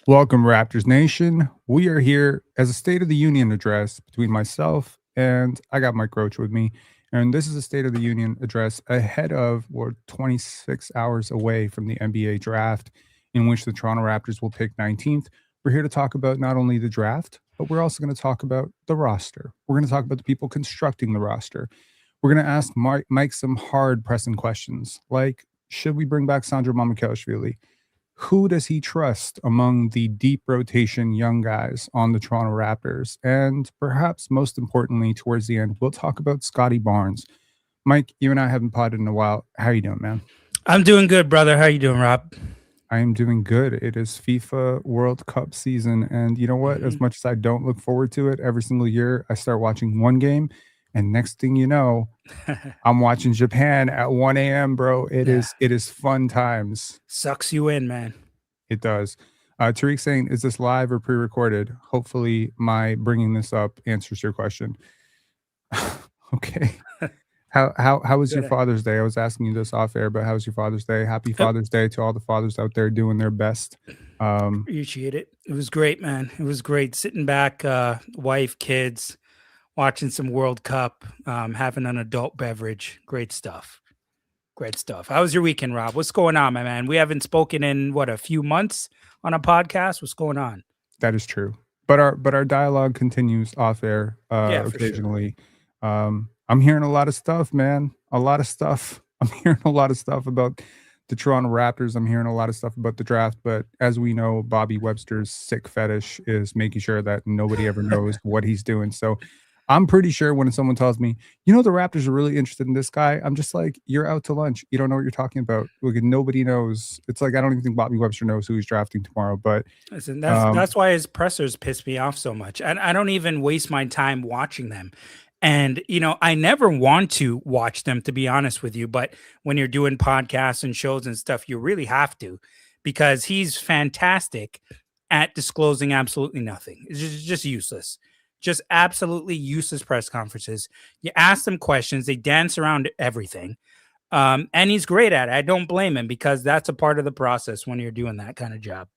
Welcome, Raptors Nation. We are here as a State of the Union address between myself and I got Mike Roach with me. And this is a State of the Union address ahead of, we're 26 hours away from the NBA draft, in which the Toronto Raptors will pick 19th. We're here to talk about not only the draft, but we're also going to talk about the roster. We're going to talk about the people constructing the roster. We're going to ask Mike some hard pressing questions like, should we bring back Sandro Mamukelashvili? Who does he trust among the deep rotation young guys on the Toronto Raptors? And perhaps most importantly, towards the end, we'll talk about Scotty Barnes. Mike, you and I haven't potted in a while. How you doing, man? I'm doing good, brother. How you doing, Rob? I am doing good. It is FIFA World Cup season. And you know what? As much as I don't look forward to it every single year, I start watching one game. And next thing you know, I'm watching Japan at 1 a.m., bro. It is fun times. Sucks you in, man. It does. Tariq saying, is this live or pre-recorded? Hopefully my bringing this up answers your question. Okay. How was your Father's Day? I was asking you this off air, but how was your Father's Day? Happy Father's Day to all the fathers out there doing their best. Appreciate it. It was great, man. It was great sitting back, wife, kids, watching some World Cup, having an adult beverage. Great stuff. Great stuff. How was your weekend, Rob? What's going on, my man? We haven't spoken in a few months on a podcast. What's going on? That is true. But our dialogue continues off air occasionally. Sure. I'm hearing a lot of stuff, man. A lot of stuff. I'm hearing a lot of stuff about the Toronto Raptors. I'm hearing a lot of stuff about the draft. But as we know, Bobby Webster's sick fetish is making sure that nobody ever knows what he's doing. So I'm pretty sure when someone tells me, the Raptors are really interested in this guy, I'm just like, you're out to lunch. You don't know what you're talking about. Like, nobody knows. It's like, I don't even think Bobby Webster knows who he's drafting tomorrow. But listen, that's why his pressers piss me off so much. And I don't even waste my time watching them. And, I never want to watch them, to be honest with you. But when you're doing podcasts and shows and stuff, you really have to, because he's fantastic at disclosing absolutely nothing. It's just useless. Just absolutely useless press conferences. You ask them questions, they dance around everything. And he's great at it. I don't blame him, because that's a part of the process when you're doing that kind of job.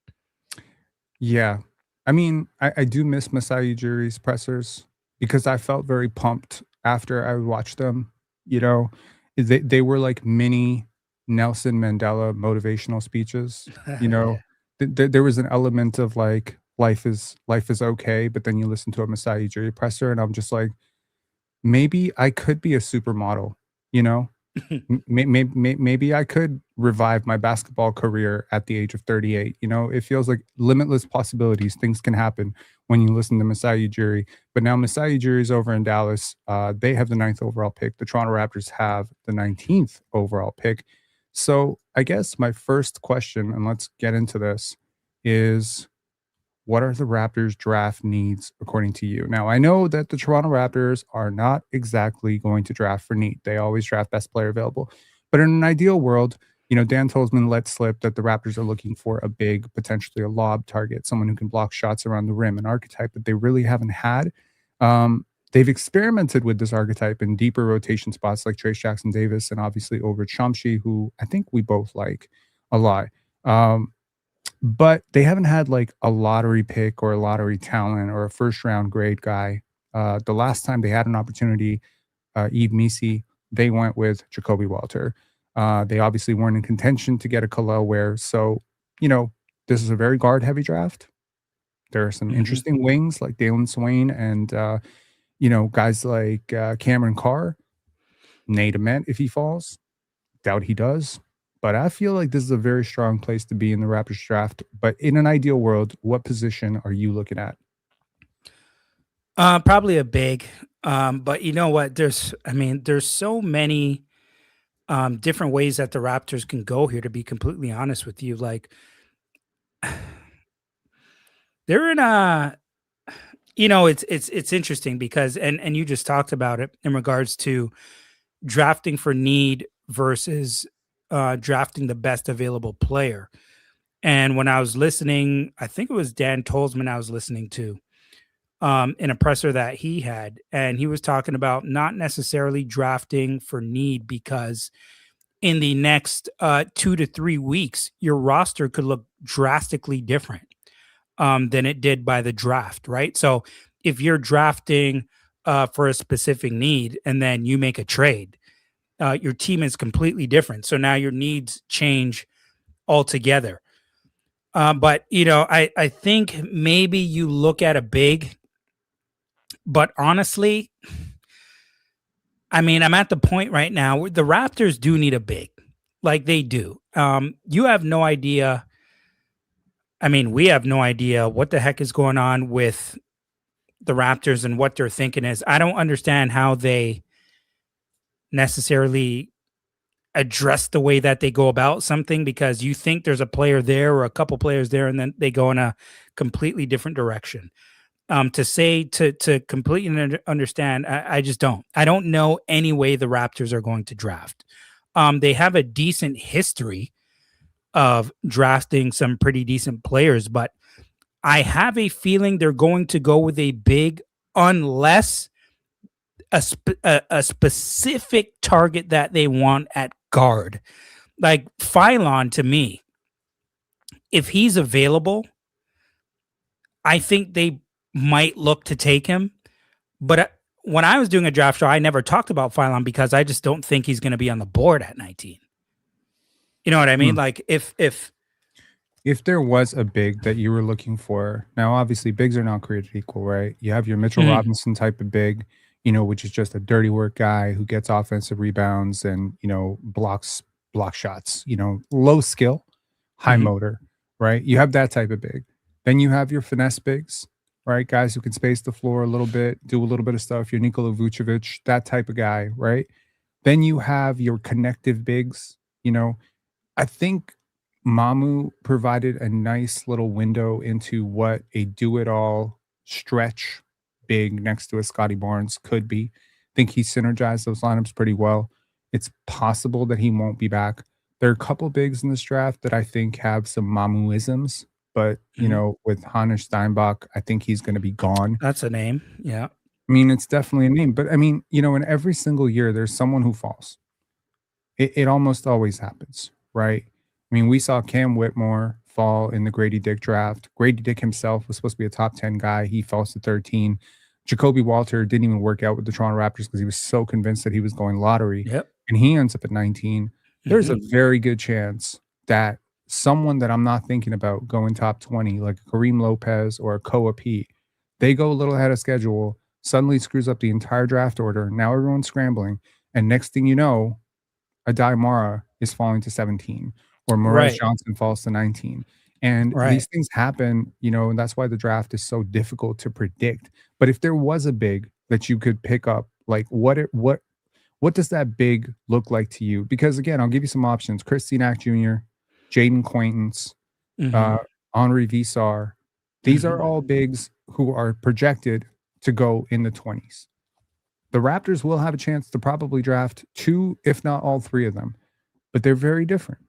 Yeah. I mean, I do miss Masai Ujiri's pressers because I felt very pumped after I watched them. They were like mini Nelson Mandela motivational speeches. Yeah. There was an element of like, life is okay, but then you listen to a Masai Ujiri presser and I'm just like, maybe I could be a supermodel, maybe I could revive my basketball career at the age of 38. It feels like limitless possibilities. Things can happen when you listen to Masai Ujiri. But now Masai Ujiri is over in Dallas. They have the 9th overall pick. The Toronto Raptors have the 19th overall pick. So I guess my first question, and let's get into this, is what are the Raptors' draft needs according to you? Now, I know that the Toronto Raptors are not exactly going to draft for need. They always draft best player available. But in an ideal world, Dan Tolzman let slip that the Raptors are looking for a big, potentially a lob target, someone who can block shots around the rim, an archetype that they really haven't had. They've experimented with this archetype in deeper rotation spots like Trace Jackson Davis and obviously over Chomsky, who I think we both like a lot. But they haven't had like a lottery pick or a lottery talent or a first round grade guy. The last time they had an opportunity, Yves Missi, they went with Jacoby Walter. They obviously weren't in contention to get a Kalel Ware. So, this is a very guard heavy draft. There are some interesting wings like Dalen Swain and, guys like Cameron Carr, Nate Ament if he falls. Doubt he does. But I feel like this is a very strong place to be in the Raptors draft. But in an ideal world, what position are you looking at? Probably a big. But you know what? There's so many different ways that the Raptors can go here, to be completely honest with you. Like, they're in a, it's interesting because, and you just talked about it in regards to drafting for need versus drafting the best available player. And when I was listening, I think it was Dan Tolzman I was listening to in a presser that he had, and he was talking about not necessarily drafting for need, because in the next 2 to 3 weeks, your roster could look drastically different. than it did by the draft, right? So if you're drafting for a specific need and then you make a trade, your team is completely different. So now your needs change altogether. But I think maybe you look at a big, but honestly, I mean, I'm at the point right now where the Raptors do need a big, like they do. You have no idea. I mean, we have no idea what the heck is going on with the Raptors and what they're thinking is. I don't understand how they necessarily address the way that they go about something, because you think there's a player there or a couple players there and then they go in a completely different direction. To completely understand, I just don't. I don't know any way the Raptors are going to draft. They have a decent history of drafting some pretty decent players, but I have a feeling they're going to go with a big unless a specific target that they want at guard. Like Phylon, to me, if he's available, I think they might look to take him. But when I was doing a draft show, I never talked about Phylon because I just don't think he's going to be on the board at 19. You know what I mean? Like if there was a big that you were looking for, now obviously bigs are not created equal, right? You have your Mitchell Robinson type of big, which is just a dirty work guy who gets offensive rebounds and, block shots, low skill, high motor, right? You have that type of big. Then you have your finesse bigs, right? Guys who can space the floor a little bit, do a little bit of stuff. Your Nikola Vucevic, that type of guy, right? Then you have your connective bigs. I think Mamu provided a nice little window into what a do-it-all stretch big next to a Scotty Barnes could be. I think he synergized those lineups pretty well. It's possible that he won't be back. There are a couple bigs in this draft that I think have some Mamuisms, but with Hannes Steinbach, I think he's going to be gone. That's a name. Yeah. I mean, it's definitely a name, but I mean, in every single year, there's someone who falls. It almost always happens, right? I mean, we saw Cam Whitmore fall in the Grady Dick draft. Grady Dick himself was supposed to be a top 10 guy. He falls to 13. Jacoby Walter didn't even work out with the Toronto Raptors because he was so convinced that he was going lottery. Yep. And he ends up at 19. There's a very good chance that someone that I'm not thinking about going top 20, like Kareem Lopez or a Koa Pete, they go a little ahead of schedule, suddenly screws up the entire draft order. Now everyone's scrambling. And next thing you know, Adai Mara is falling to 17. Or Morez Johnson falls to 19. And these things happen, and that's why the draft is so difficult to predict. But if there was a big that you could pick up, like what does that big look like to you? Because again, I'll give you some options. Chris Steenack Jr., Jaden Quaintance, Henri Visar. These are all bigs who are projected to go in the 20s. The Raptors will have a chance to probably draft 2, if not all 3 of them, but they're very different.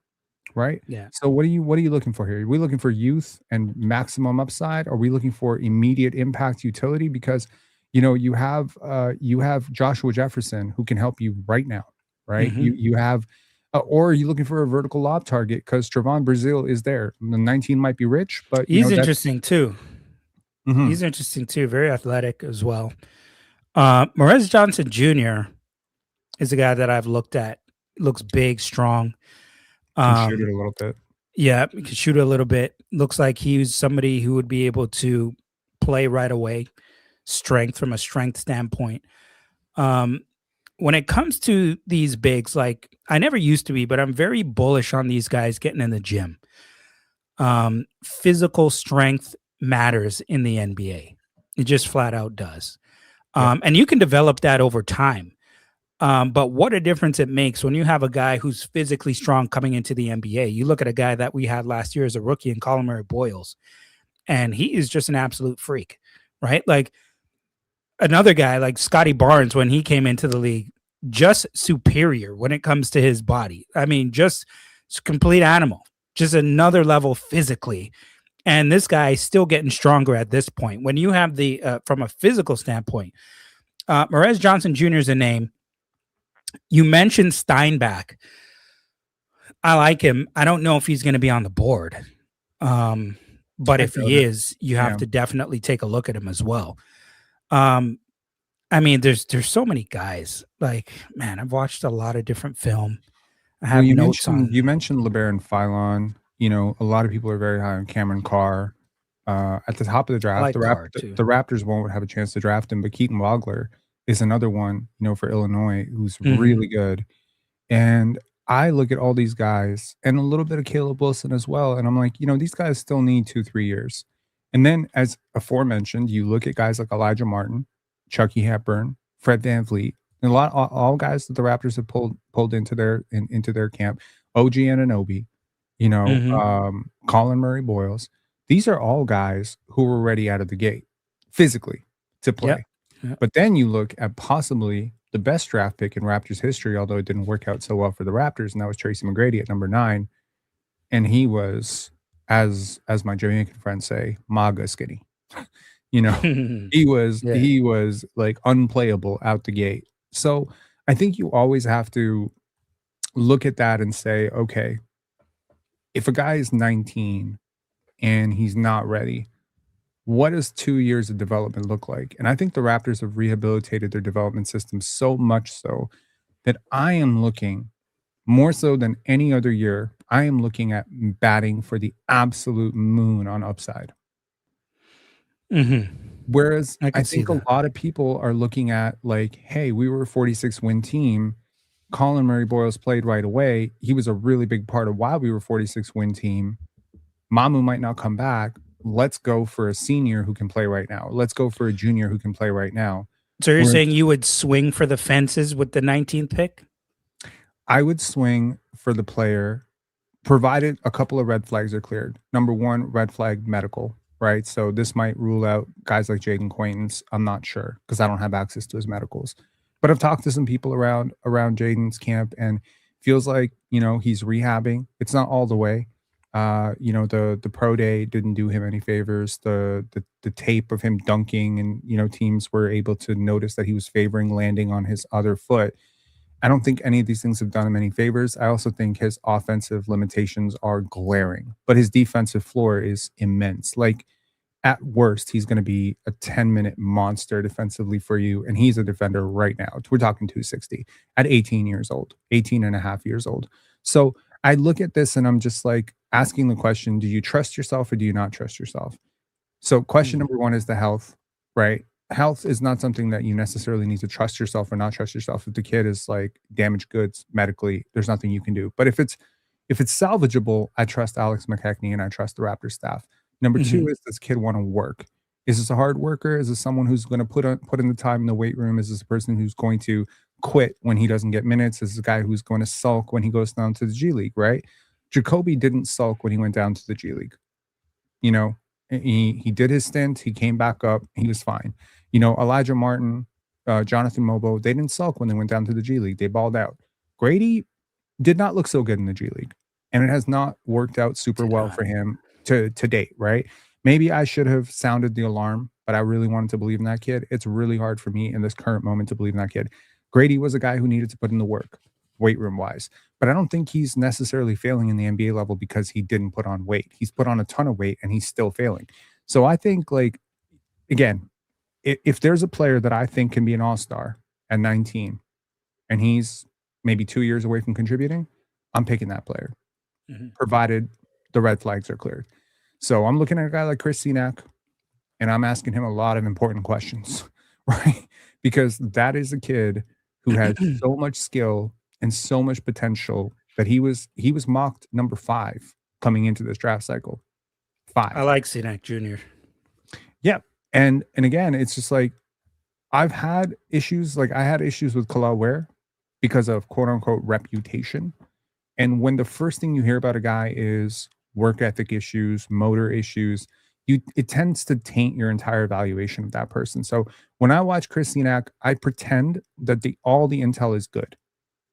Right. Yeah. So what are you looking for here? Are we looking for youth and maximum upside? Are we looking for immediate impact utility? Because you have Joshua Jefferson who can help you right now. Right. You have or are you looking for a vertical lob target? Because Trevon Brazile is there. The 19 might be rich, but he's interesting too. He's interesting too. Very athletic as well. Morez Johnson Jr. is a guy that I've looked at. Looks big, strong. Shoot it a little bit. Yeah, he can shoot a little bit. Looks like he's somebody who would be able to play right away. Strength from a strength standpoint. When it comes to these bigs, like I never used to be, but I'm very bullish on these guys getting in the gym. Physical strength matters in the NBA. It just flat out does. And you can develop that over time. But what a difference it makes when you have a guy who's physically strong coming into the NBA. You look at a guy that we had last year as a rookie in Colin Murray Boyles, and he is just an absolute freak, right? Like another guy like Scotty Barnes, when he came into the league, just superior when it comes to his body. I mean, just complete animal, just another level physically. And this guy is still getting stronger at this point. When you have the, from a physical standpoint, Morez Johnson Jr. is a name. You mentioned Steinbach. I like him. I don't know if he's going to be on the board. but I if know he that. is, you have Yeah. to definitely take a look at him as well. Um, I mean, there's so many guys. Like, man, I've watched a lot of different film. I Well, have notes on. you mentioned LeBaron Philon. You know, a lot of people are very high on Cameron Carr. At the top of the I draft, like Carr too. the Raptors won't have a chance to draft him, but Keaton Wagler is another one, you know, for Illinois who's really Mhm. good. And I look at all these guys and a little bit of Caleb Wilson as well, and I'm like, you know, these guys still need 2, 3 years. And then, as aforementioned, you look at guys like Elijah Martin, Chucky Hepburn, Fred VanVleet, and all guys that the Raptors have pulled into their camp. OG Anunoby, you know, Mhm. Colin Murray Boyles. These are all guys who were ready out of the gate physically to Yep. play. Yep. But then you look at possibly the best draft pick in Raptors history, although it didn't work out so well for the Raptors, and that was Tracy McGrady at number 9. And he was, as my Jamaican friends say, MAGA skinny. You know, Yeah. he was like unplayable out the gate. So I think you always have to look at that and say, okay, if a guy is 19 and he's not ready, what does 2 years of development look like? And I think the Raptors have rehabilitated their development system so much so that I am looking more so than any other year, I am looking at batting for the absolute moon on upside. Mhm. Whereas I I could see think a that. lot of people are looking at like, hey, we were a 46 win team. Colin Murray Boyles played right away. He was a really big part of why we were 46 win team. Mamu might not come back. Let's go for a senior who can play right now. Let's go for a junior who can play right now. So you're Whereas saying you would swing for the fences with the 19th pick? I would swing for the player provided a couple of red flags are cleared. Number one, red flag medical, right? So this might rule out guys like Jaden Quaintance. I'm not sure because I don't have access to his medicals. But I've talked to some people around Jaden's camp and feels like, you know, he's rehabbing. It's not all the way. You know, the pro day didn't do him any favors. The tape of him dunking and, you know, teams were able to notice that he was favoring landing on his other foot. I don't think any of these things have done him any favors. I also think his offensive limitations are glaring, but his defensive floor is immense. Like, at worst, he's going to be a 10-minute monster defensively for you, and he's a defender right now. We're talking 260 at 18 years old, 18 and a half years old. So I look at this and I'm just like asking the question, do you trust yourself or do you not trust yourself? So question Mhm. number 1 is the health, right? Health is not something that you necessarily need to trust yourself or not trust yourself. If the kid is like damaged goods medically, there's nothing you can do. But if it's salvageable, I trust Alex McKechnie and I trust the Raptors staff. Number 2 Mhm. is, does kid want to work? Is this a hard worker? Is this someone who's going to put in the time in the weight room? Is this a person who's going to quit when he doesn't get minutes? Is this a guy who's going to sulk when he goes down to the G League, right? Jacoby didn't sulk when he went down to the G League. You know, he did his stint, he came back up, he was fine. You know, Elijah Martin, Jonathan Mobo, they didn't sulk when they went down to the G League. They balled out. Grady did not look so good in the G League, and it has not worked out super Did well not. for him to date, right? Maybe I should have sounded the alarm, but I really wanted to believe in that kid. It's really hard for me in this current moment to believe in that kid. Grady was a guy who needed to put in the work, weight room wise, but I don't think he's necessarily failing in the NBA level because he didn't put on weight. He's put on a ton of weight and he's still failing. So I think, like, again, if there's a player that I think can be an all-star at 19 and he's maybe 2 years away from contributing, I'm picking that player, Mhm. provided the red flags are cleared. So I'm looking at a guy like Chris Senac, and I'm asking him a lot of important questions, right? Because that is a kid who has so much skill and so much potential that he was mocked number 5 coming into this draft cycle. I 5. like Sinek Jr. Yep. And again, it's just like I've had issues, like I had issues with Kalal Ware because of quote unquote reputation. And when the first thing you hear about a guy is work ethic issues, motor issues, it tends to taint your entire evaluation of that person. So when I watch Chris Senac, I pretend that all the intel is good,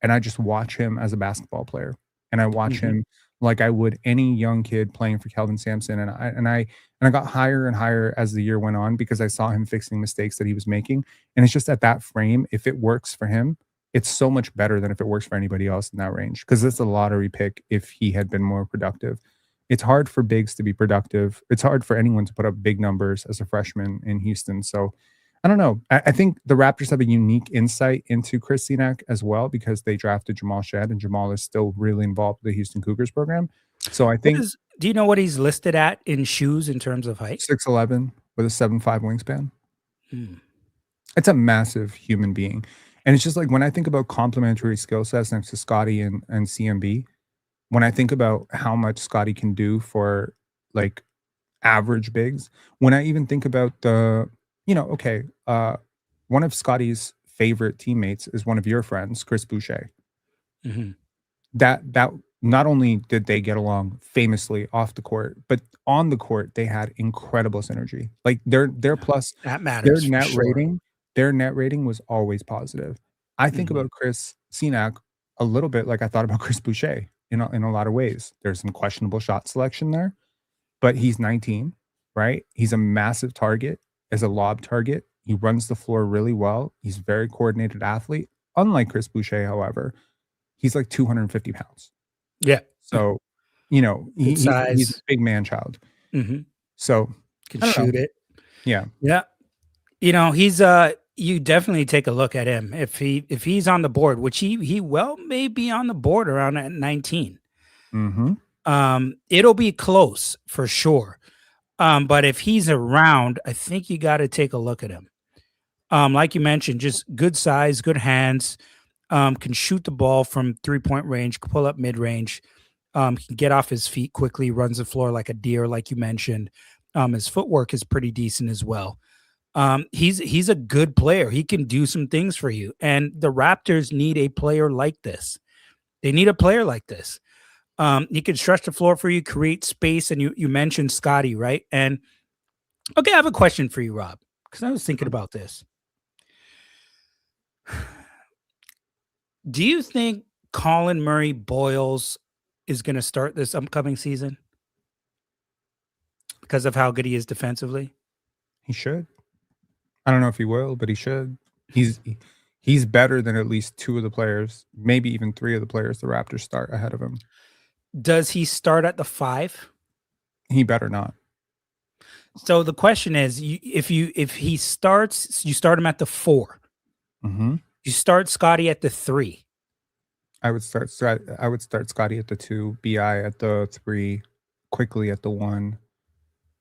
and I just watch him as a basketball player, and I watch Mhm. him like I would any young kid playing for Kelvin Sampson, and I got higher and higher as the year went on because I saw him fixing mistakes that he was making, and it's just at that frame, if it works for him, it's so much better than if it works for anybody else in that range because it's a lottery pick if he had been more productive. it's hard for bigs to be productive. It's hard for anyone to put up big numbers as a freshman in Houston. So I don't know. I think the Raptors have a unique insight into Chris Sinak as well because they drafted Jamal Shedd, and Jamal is still really involved with the Houston Cougars program. So I think Do you know what he's listed at in shoes in terms of height? 6'11" with a 7'5" wingspan. Hmm. It's a massive human being. And it's just like when I think about complementary skill sets next to Scotty and CMB, when I think about how much Scotty can do for like average bigs, when I even think about okay, one of Scotty's favorite teammates is one of your friends, Chris Boucher. Mm-hmm. That not only did they get along famously off the court, but on the court they had incredible synergy. Like their plus That matters for sure. their net rating was always positive. I think Mhm. about Chris Sinak a little bit like I thought about Chris Boucher in a lot of ways. There's some questionable shot selection there, but he's 19, right? He's a massive target as a lob target. He runs the floor really well. He's a very coordinated athlete. Unlike Chris Boucher, however, he's like 250 pounds. Yeah. So, Good he's a size. big man child. Mhm. So, Can I don't know. shoot it. Yeah. Yeah. He's you definitely take a look at him if he's on the board, which he well may be on the board around at 19. Mhm. It'll be close for sure. But if he's around, I think you got to take a look at him. Like you mentioned, just good size, good hands, can shoot the ball from 3-point range, can pull up mid range, can get off his feet quickly, runs the floor like a deer, like you mentioned. His footwork is pretty decent as well. He's a good player. He can do some things for you. And the Raptors need a player like this. They need a player like this. He can stretch the floor for you, create space. And you mentioned Scotty, right? And okay, I have a question for you, Rob, because I was thinking Mhm. about this. Do you think Colin Murray Boyles is going to start this upcoming season because of how good he is defensively? He should. I don't know if he will, but he should. He's better than at least 2 of the players, maybe even 3 of the players the Raptors start ahead of him. Does he start at the 5? He better not. So the question is, if he starts, you start him at the 4. Mhm. You start Scotty at the 3. I would start Scotty at the 2, BI at the 3, quickly at the 1,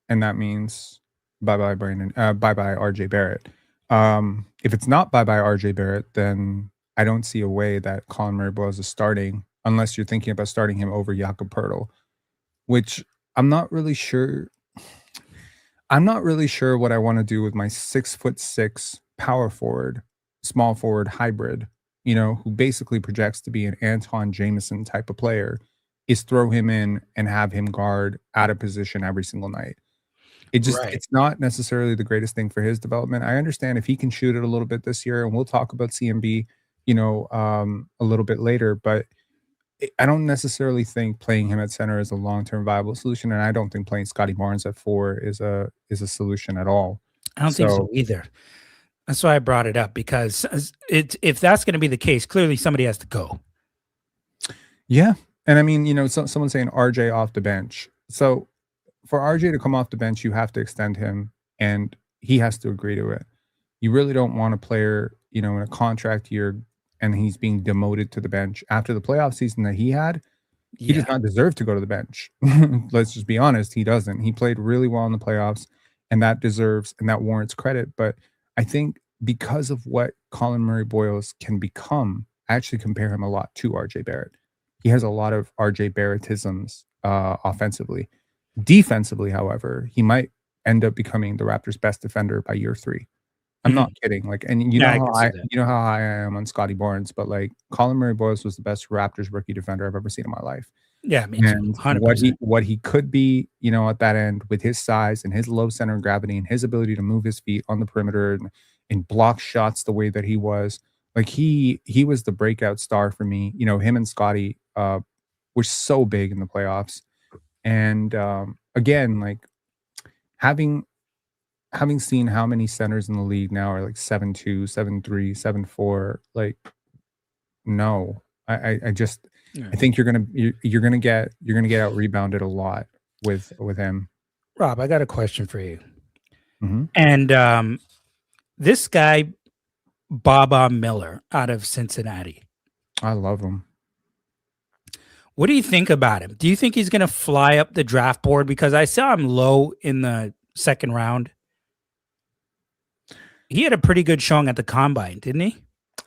and that means bye-bye Brandon, bye-bye RJ Barrett. If it's not bye-bye RJ Barrett, then I don't see a way that Colin Murray Boyles is starting unless you're thinking about starting him over Jakob Poeltl, which I'm not really sure. I'm not really sure what I wanna do with my 6'6" power forward, small forward hybrid, who basically projects to be an Anton Jameson type of player, is throw him in and have him guard out of position every single night. Right. It's not necessarily the greatest thing for his development. I understand if he can shoot it a little bit this year, and we'll talk about CMB, a little bit later, but I don't necessarily think playing him at center is a long-term viable solution, and I don't think playing Scotty Barnes at 4 is a solution at all. I don't think so So, either. That's why I brought it up because if that's going to be the case, clearly somebody has to go. yeah, and I mean, someone's saying RJ off the bench. So, for RJ to come off the bench, you have to extend him, and he has to agree to it. You really don't want a player, in a contract year, and he's being demoted to the bench after the playoff season that he had. He does Yeah. not deserve to go to the bench. Let's just be honest, he doesn't. He played really well in the playoffs, and that deserves and that warrants credit, but I think because of what Colin Murray Boyles can become, I actually compare him a lot to RJ Barrett. He has a lot of RJ Barrettisms, offensively. Defensively, however, he might end up becoming the Raptors' best defender by year 3. I'm Mhm. not kidding, like, and Yeah, I can see that. you know how high I am on Scotty Barnes, but, like, Colin Murray Boyles was the best Raptors rookie defender I've ever seen in my life. Yeah, me too. And what he 100%. what he could be, at that end with his size and his low center of gravity and his ability to move his feet on the perimeter and block shots the way that he was, like, he was the breakout star for me. Him and Scotty, were so big in the playoffs. And, again, like, having having seen how many centers in the league now are like 7'2", 7'3", 7'4", like, no. I just I Yeah. think you're gonna get out rebounded a lot with him. Rob, I got a question for you. Mm-hmm. And this guy, Baba Miller out of Cincinnati. I love him. What do you think about him? Do you think he's going to fly up the draft board? Because I saw him low in the second round. He had a pretty good showing at the combine, didn't he?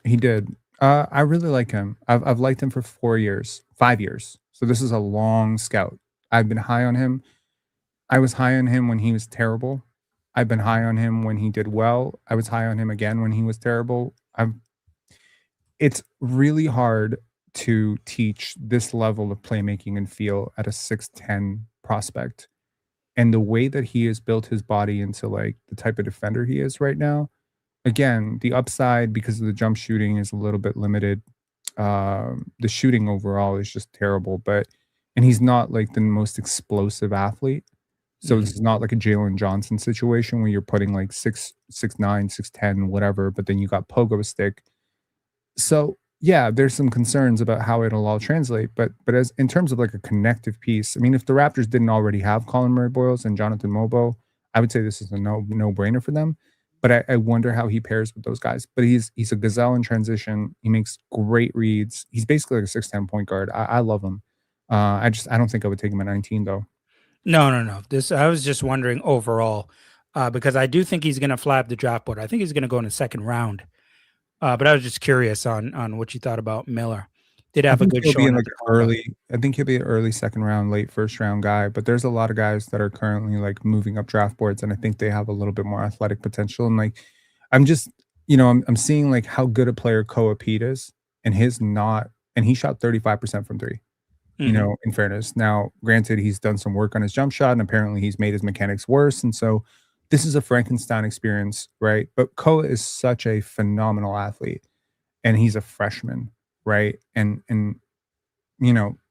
He did. I really like him. I've liked him for 5 years. So this is a long scout. I've been high on him. I was high on him when he was terrible. I've been high on him when he did well. I was high on him again when he was terrible. It's really hard to teach this level of playmaking and feel at a 6'10" prospect. And the way that he has built his body into like the type of defender he is right now, again, the upside because of the jump shooting is a little bit limited. The shooting overall is just terrible, and he's not like the most explosive athlete. So this is not like a Jalen Johnson situation where you're putting like 6'9", 6'10", whatever, but then you got pogo stick. So yeah, there's some concerns about how it'll all translate, but as in terms of like a connective piece, I mean, if the Raptors didn't already have Colin Murray-Boyles and Jonathan Mobo, I would say this is a no-brainer for them. But I wonder how he pairs with those guys. But he's a gazelle in transition. He makes great reads. He's basically like a 6'10" point guard. I love him. I don't think I would take him at 19 though. No. I was just wondering overall, because I do think he's going to fly up the draft board. I think he's going to go in the second round. But I was just curious on what you thought about Miller. Did have a good showing. I think he'll be an early second round, late first round guy. But there's a lot of guys that are currently like moving up draft boards, and I think they have a little bit more athletic potential. And like, I'm just, I'm seeing like how good a player Koa Pete is, and he shot 35% from three. In fairness. Now, granted, he's done some work on his jump shot, and apparently he's made his mechanics worse. And so this is a Frankenstein experience, right? But Koa is such a phenomenal athlete, and he's a freshman, right? And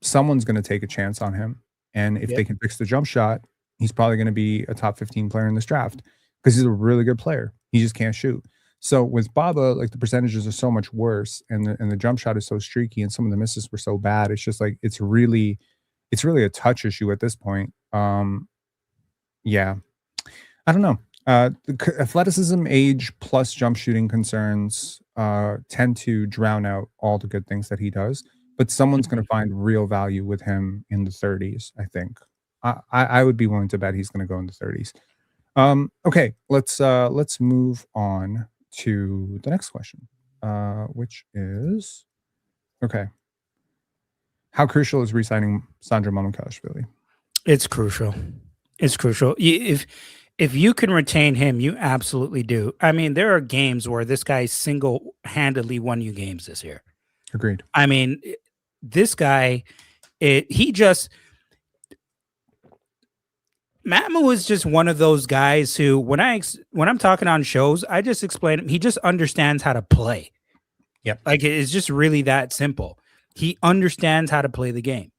someone's going to take a chance on him. And if they can fix the jump shot, he's probably going to be a top 15 player in this draft because he's a really good player. He just can't shoot. So with Baba, like the percentages are so much worse, and the jump shot is so streaky, and some of the misses were so bad. It's just like it's really a touch issue at this point. Yeah, I don't know. Athleticism, age, plus jump shooting concerns tend to drown out all the good things that he does. But someone's going to find real value with him in the 30s. I think I would be willing to bet he's going to go in the 30s. Okay, let's move on to the next question, which is, okay, how crucial is re-signing Sandro Mamukelashvili? It's crucial. It's crucial. If you can retain him, you absolutely do. I mean, there are games where this guy single-handedly won you games this year. Agreed. I mean, this guy, Mamu is just one of those guys who, when I'm talking on shows, I just explain him. He just understands how to play. Yep. Like, it's just really that simple. He understands how to play the game.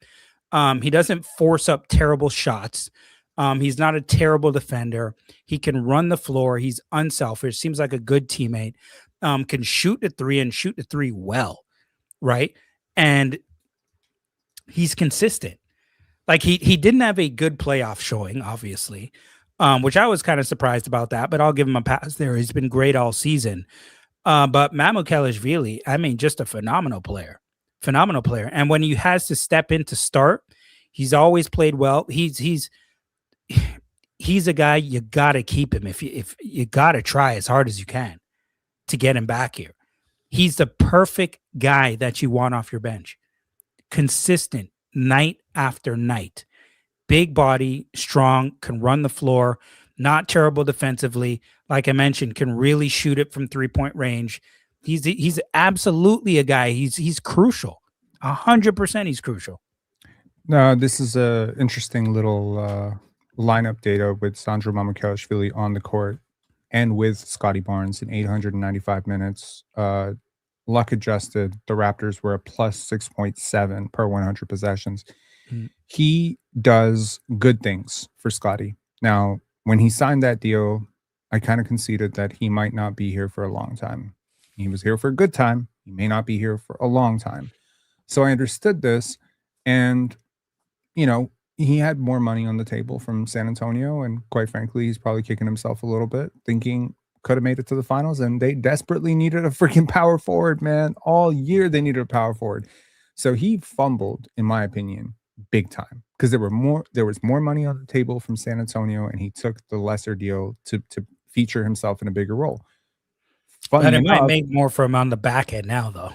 He doesn't force up terrible shots. He's not a terrible defender. He can run the floor. He's unselfish. Seems like a good teammate. Can shoot the three and shoot the three well, right? And he's consistent. Like he didn't have a good playoff showing, obviously, which I was kind of surprised about that, but I'll give him a pass there. He's been great all season. But Mamukelashvili, I mean, just a phenomenal player. And when he has to step in to start, he's always played well. He's a guy you got to keep him. If you got to try as hard as you can to get him back here. He's the perfect guy that you want off your bench. Consistent night after night. Big body, strong, can run the floor, not terrible defensively. Like I mentioned, can really shoot it from 3-point range. He's absolutely a guy. He's crucial. 100% he's crucial. No, this is a interesting little lineup data with Sandro Mamukelashvili on the court and with Scotty Barnes in 895 minutes. Luck adjusted, the Raptors were a plus 6.7 per 100 possessions. He does good things for Scotty. Now, when he signed that deal, I kind of conceded that he might not be here for a long time. He was here for a good time. He may not be here for a long time. So I understood this. And, he had more money on the table from San Antonio, and quite frankly, he's probably kicking himself a little bit, thinking could have made it to the finals, and they desperately needed a freaking power forward, man. All year they needed a power forward. So he fumbled, in my opinion, big time because there was more money on the table from San Antonio, and he took the lesser deal to feature himself in a bigger role. But Funny it might enough, make more for him on the back end now, though.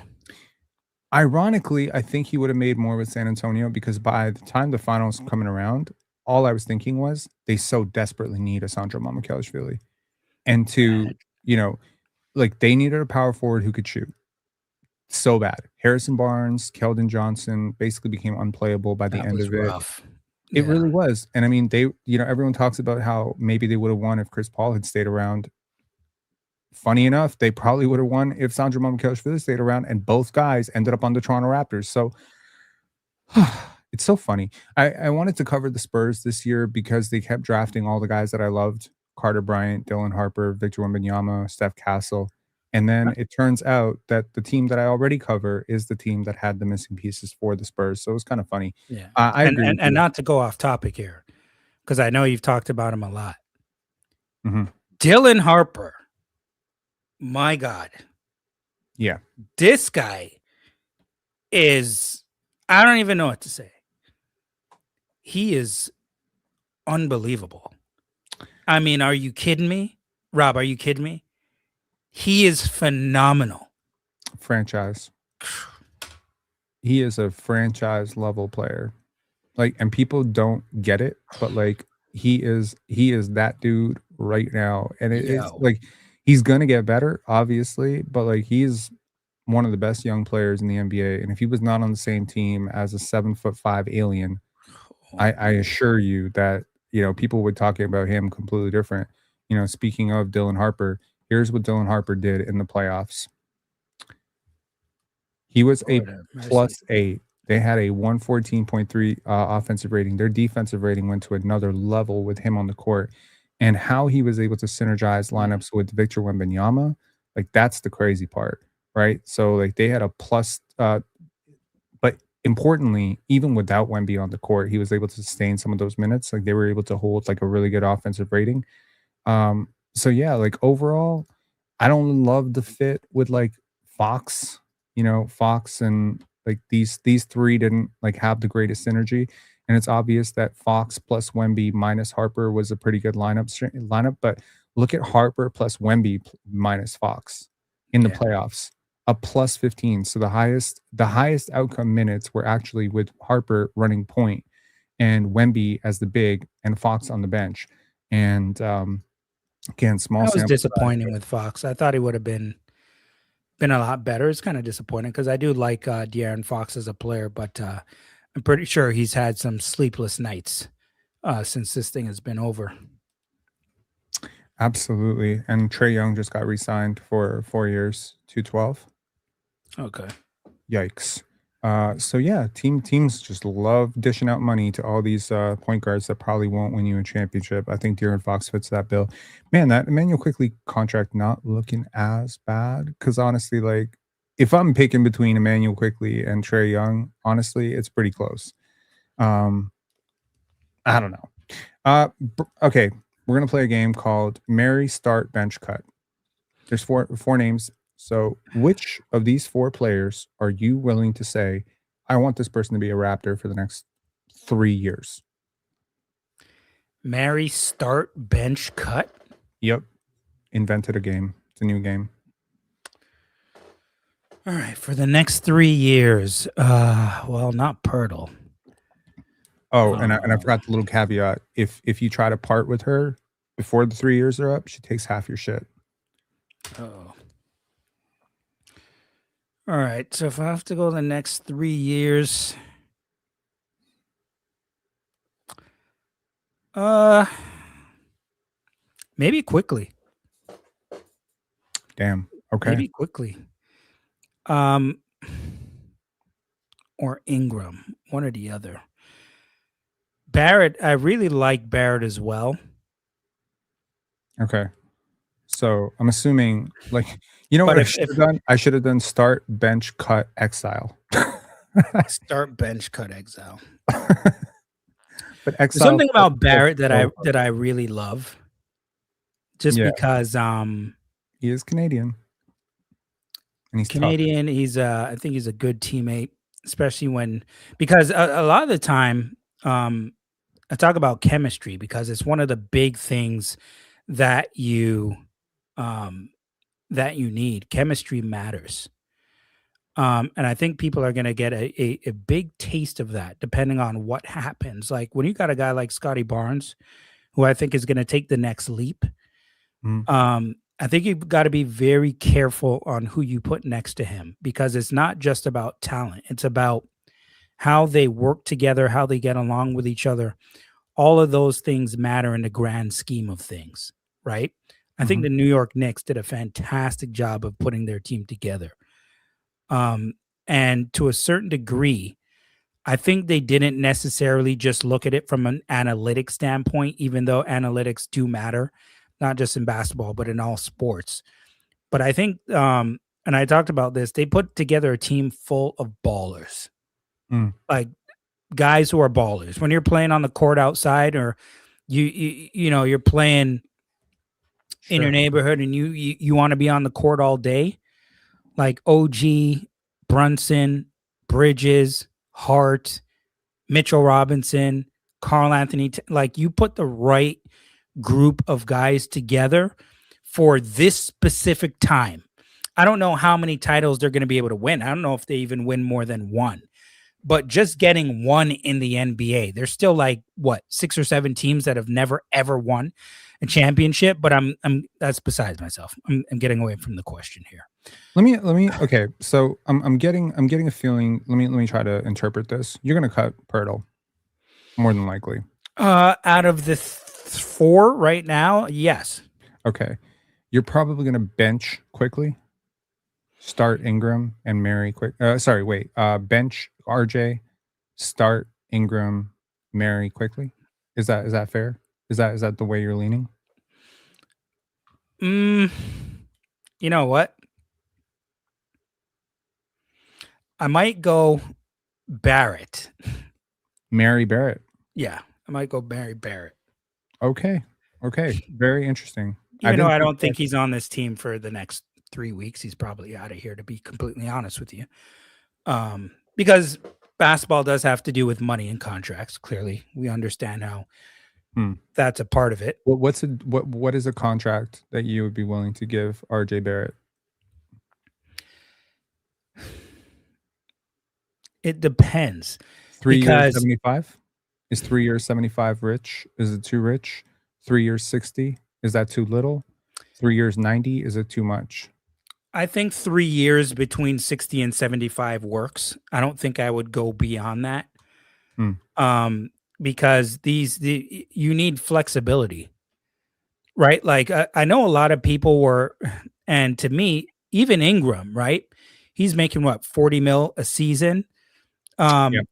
ironically, I think he would have made more with San Antonio because by the time the finals coming around, all I was thinking was they so desperately need a Sandro Mamukelashvili. And to, you know, like they needed a power forward who could shoot so bad. Harrison Barnes, Keldon Johnson basically became unplayable by the That end was of it. rough. It Yeah. really was. And I mean, they, everyone talks about how maybe they would have won if Chris Paul had stayed around. Funny enough, they probably would have won if Sandro Mamukelashvili stayed around, and both guys ended up on the Toronto Raptors. So it's so funny. I wanted to cover the Spurs this year because they kept drafting all the guys that I loved: Carter Bryant, Dylan Harper, Victor Wembanyama, Steph Castle. And then it turns out that the team that I already cover is the team that had the missing pieces for the Spurs. So it was kind of funny. Yeah. I agree with And you. not to go off topic here, because I know you've talked about him a lot. Mhm. Dylan Harper. My God. Yeah. This guy is, I don't even know what to say. He is unbelievable. I mean, are you kidding me? Rob, are you kidding me? He is phenomenal. Franchise. He is a franchise level player. Like, and people don't get it, but like he is that dude right now. And it's Yo. like he's gonna get better, obviously, but like he's one of the best young players in the NBA. And if he was not on the same team as a 7'5" alien, I assure you that people would talk about him completely different. Speaking of Dylan Harper, here's what Dylan Harper did in the playoffs. He was a Lord have mercy. +8. They had a 114.3 offensive rating. Their defensive rating went to another level with him on the court. And how he was able to synergize lineups with Victor Wembanyama, like that's the crazy part, right? So like they had a plus, but importantly, even without Wemby on the court, he was able to sustain some of those minutes. Like they were able to hold like a really good offensive rating. So yeah, like overall, I don't love the fit with like Fox, Fox and like these three didn't like have the greatest synergy. And it's obvious that Fox plus Wemby minus Harper was a pretty good lineup. But look at Harper plus Wemby minus Fox in the Yeah. playoffs, a +15. So the highest outcome minutes were actually with Harper running point and Wemby as the big and Fox on the bench. And again, small That was sample size, disappointing but with Fox. I thought he would have been a lot better. It's kind of disappointing because I do like De'Aaron Fox as a player, but I'm pretty sure he's had some sleepless nights since this thing has been over. absolutely. And Trae Young just got re-signed for 4 years, 212. Okay. Yikes. So yeah, teams just love dishing out money to all these point guards that probably won't win you a championship. I think De'Aaron Fox fits that bill. Man, that Emmanuel Quickly contract not looking as bad. Because honestly, like if I'm picking between Emmanuel Quickly and Trae Young, honestly, it's pretty close. I don't know. Okay, we're gonna play a game called Marry, Start, Bench, Cut. There's four names. So, which of these four players are you willing to say, I want this person to be a Raptor for the next 3 years? Marry, start, bench, cut. Yep. Invented a game. It's a new game. All right, for the next 3 years. Well, not Pirtle. Oh, and I forgot the little caveat. If you try to part with her before the 3 years are up, she takes half your shit. Oh. All right, so if I have to go the next 3 years, maybe quickly. Damn. Okay. Maybe quickly. Or Ingram, one or the other. Barrett, I really like Barrett as well. Okay. So I'm assuming, like, you know what I should have done? I should have done start, bench, cut, exile. Start, bench, cut, exile. But There's exile. something about Barrett that I really love, just because he is Canadian. And he's Canadian. I think he's a good teammate, especially because a lot of the time, I talk about chemistry because it's one of the big things that um, you need. Chemistry matters. And I think people are going to get a big taste of that depending on what happens. Like when you got a guy like Scotty Barnes, who I think is going to take the next leap. Mm. I think you've got to be very careful on who you put next to him because it's not just about talent. It's about how they work together, how they get along with each other. All of those things matter in the grand scheme of things, right? I think the New York Knicks did a fantastic job of putting their team together. And to a certain degree, I think they didn't necessarily just look at it from an analytic standpoint, even though analytics do matter, not just in basketball, but in all sports. But I think, and I talked about this, they put together a team full of ballers, like guys who are ballers. When you're playing on the court outside, or you're playing in your neighborhood, and you want to be on the court all day, like OG, Brunson, Bridges, Hart, Mitchell Robinson, Carl Anthony, like you put the right group of guys together for this specific time. I don't know how many titles they're going to be able to win. I don't know if they even win more than one. But just getting one in the NBA, there's still like what 6 or 7 teams that have never ever won a championship. But I'm that's besides myself. I'm getting away from the question here. Let me. Okay, so I'm getting a feeling. Let me try to interpret this. You're gonna cut Pirtle, more than likely. Out of the 4 right now, yes. Okay, you're probably gonna bench quickly. Start Ingram and marry quick. Sorry, wait. Bench RJ, start Ingram, marry quickly. Is that fair? Is that the way you're leaning? You know what? I might go Barrett. Mary Barrett. Yeah, I might go Barrett. Okay. Very interesting. Even though I don't think he's on this team for the next 3 weeks, he's probably out of here, to be completely honest with you. Because basketball does have to do with money and contracts. Clearly, we understand how that's a part of it. What is a contract that you would be willing to give RJ Barrett? It depends. 3 years 75? Is 3 years 75 rich? Is it too rich? 3 years 60? Is that too little? 3 years 90? Is it too much? I think 3 years between 60 and 75 works. I don't think I would go beyond that. Because you need flexibility, right? Like I know a lot of people were, and to me, even Ingram, right? He's making what, 40 mil a season. And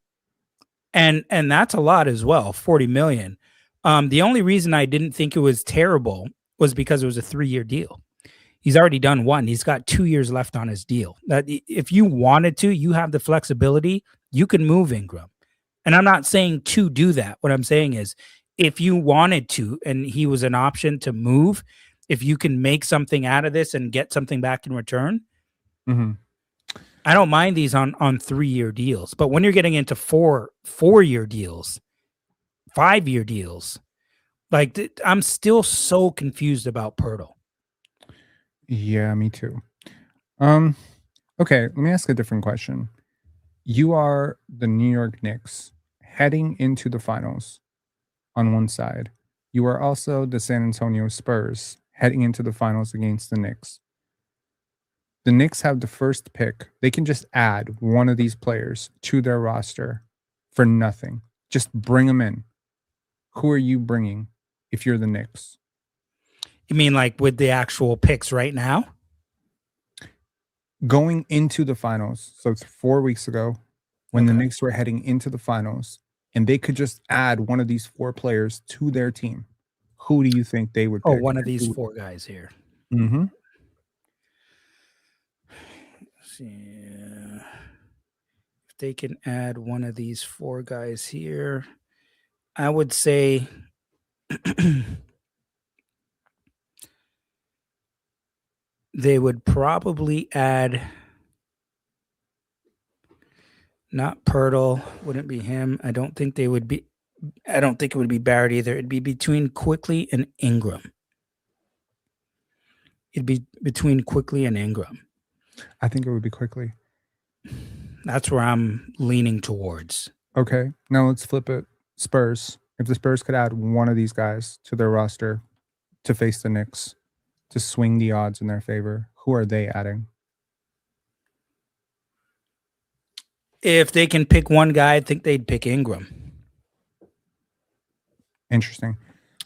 that's a lot as well, 40 million. The only reason I didn't think it was terrible was because it was a 3-year deal. He's already done one. He's got 2 years left on his deal. That if you wanted to, you have the flexibility, you can move Ingram. And I'm not saying to do that. What I'm saying is if you wanted to, and he was an option to move, if you can make something out of this and get something back in return, I don't mind these on 3-year deals. But when you're getting into 4-year deals, 5-year deals, like I'm still so confused about Pirtle. Yeah, me too. Okay, let me ask a different question. You are the New York Knicks heading into the finals on one side. You are also the San Antonio Spurs heading into the finals against the Knicks. The Knicks have the first pick. They can just add one of these players to their roster for nothing. Just bring them in. Who are you bringing if you're the Knicks? You mean like with the actual picks right now? Going into the finals. So 4 weeks ago, when the Knicks were heading into the finals, and they could just add one of these 4 players to their team, who do you think they would pick? Oh, one of these 4 guys here. See, if they can add one of these 4 guys here, I would say they would probably add not Pirtle, wouldn't be him. I don't think it would be Barrett either. It'd be between Quickly and Ingram. It'd be between Quickly and Ingram. I think it would be Quickly. That's where I'm leaning towards. Okay, now let's flip it. Spurs. If the Spurs could add one of these guys to their roster to face the Knicks, to swing the odds in their favor, who are they adding? If they can pick one guy, I think they'd pick Ingram. Interesting.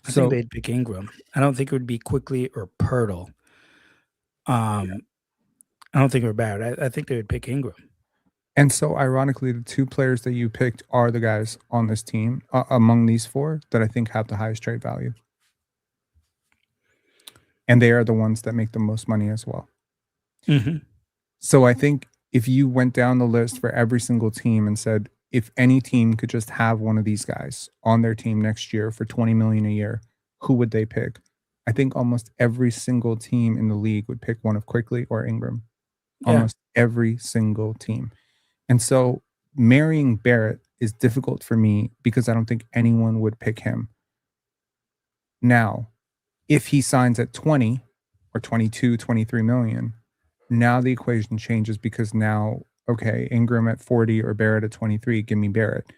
I think they'd pick Ingram. I don't think it would be Quickly or Pirtle. I don't think it would be bad. I think they would pick Ingram. And so, ironically, the two players that you picked are the guys on this team among these four that I think have the highest trade value. And they are the ones that make the most money as well. Mm-hmm. So I think if you went down the list for every single team and said, if any team could just have one of these guys on their team next year for $20 million a year, who would they pick? I think almost every single team in the league would pick one of Quickly or Ingram. Yeah. Almost every single team. And so marrying Barrett is difficult for me because I don't think anyone would pick him. Now, if he signs at 20 or 22, 23 million, now the equation changes because now, okay, Ingram at 40 or Barrett at 23, give me Barrett.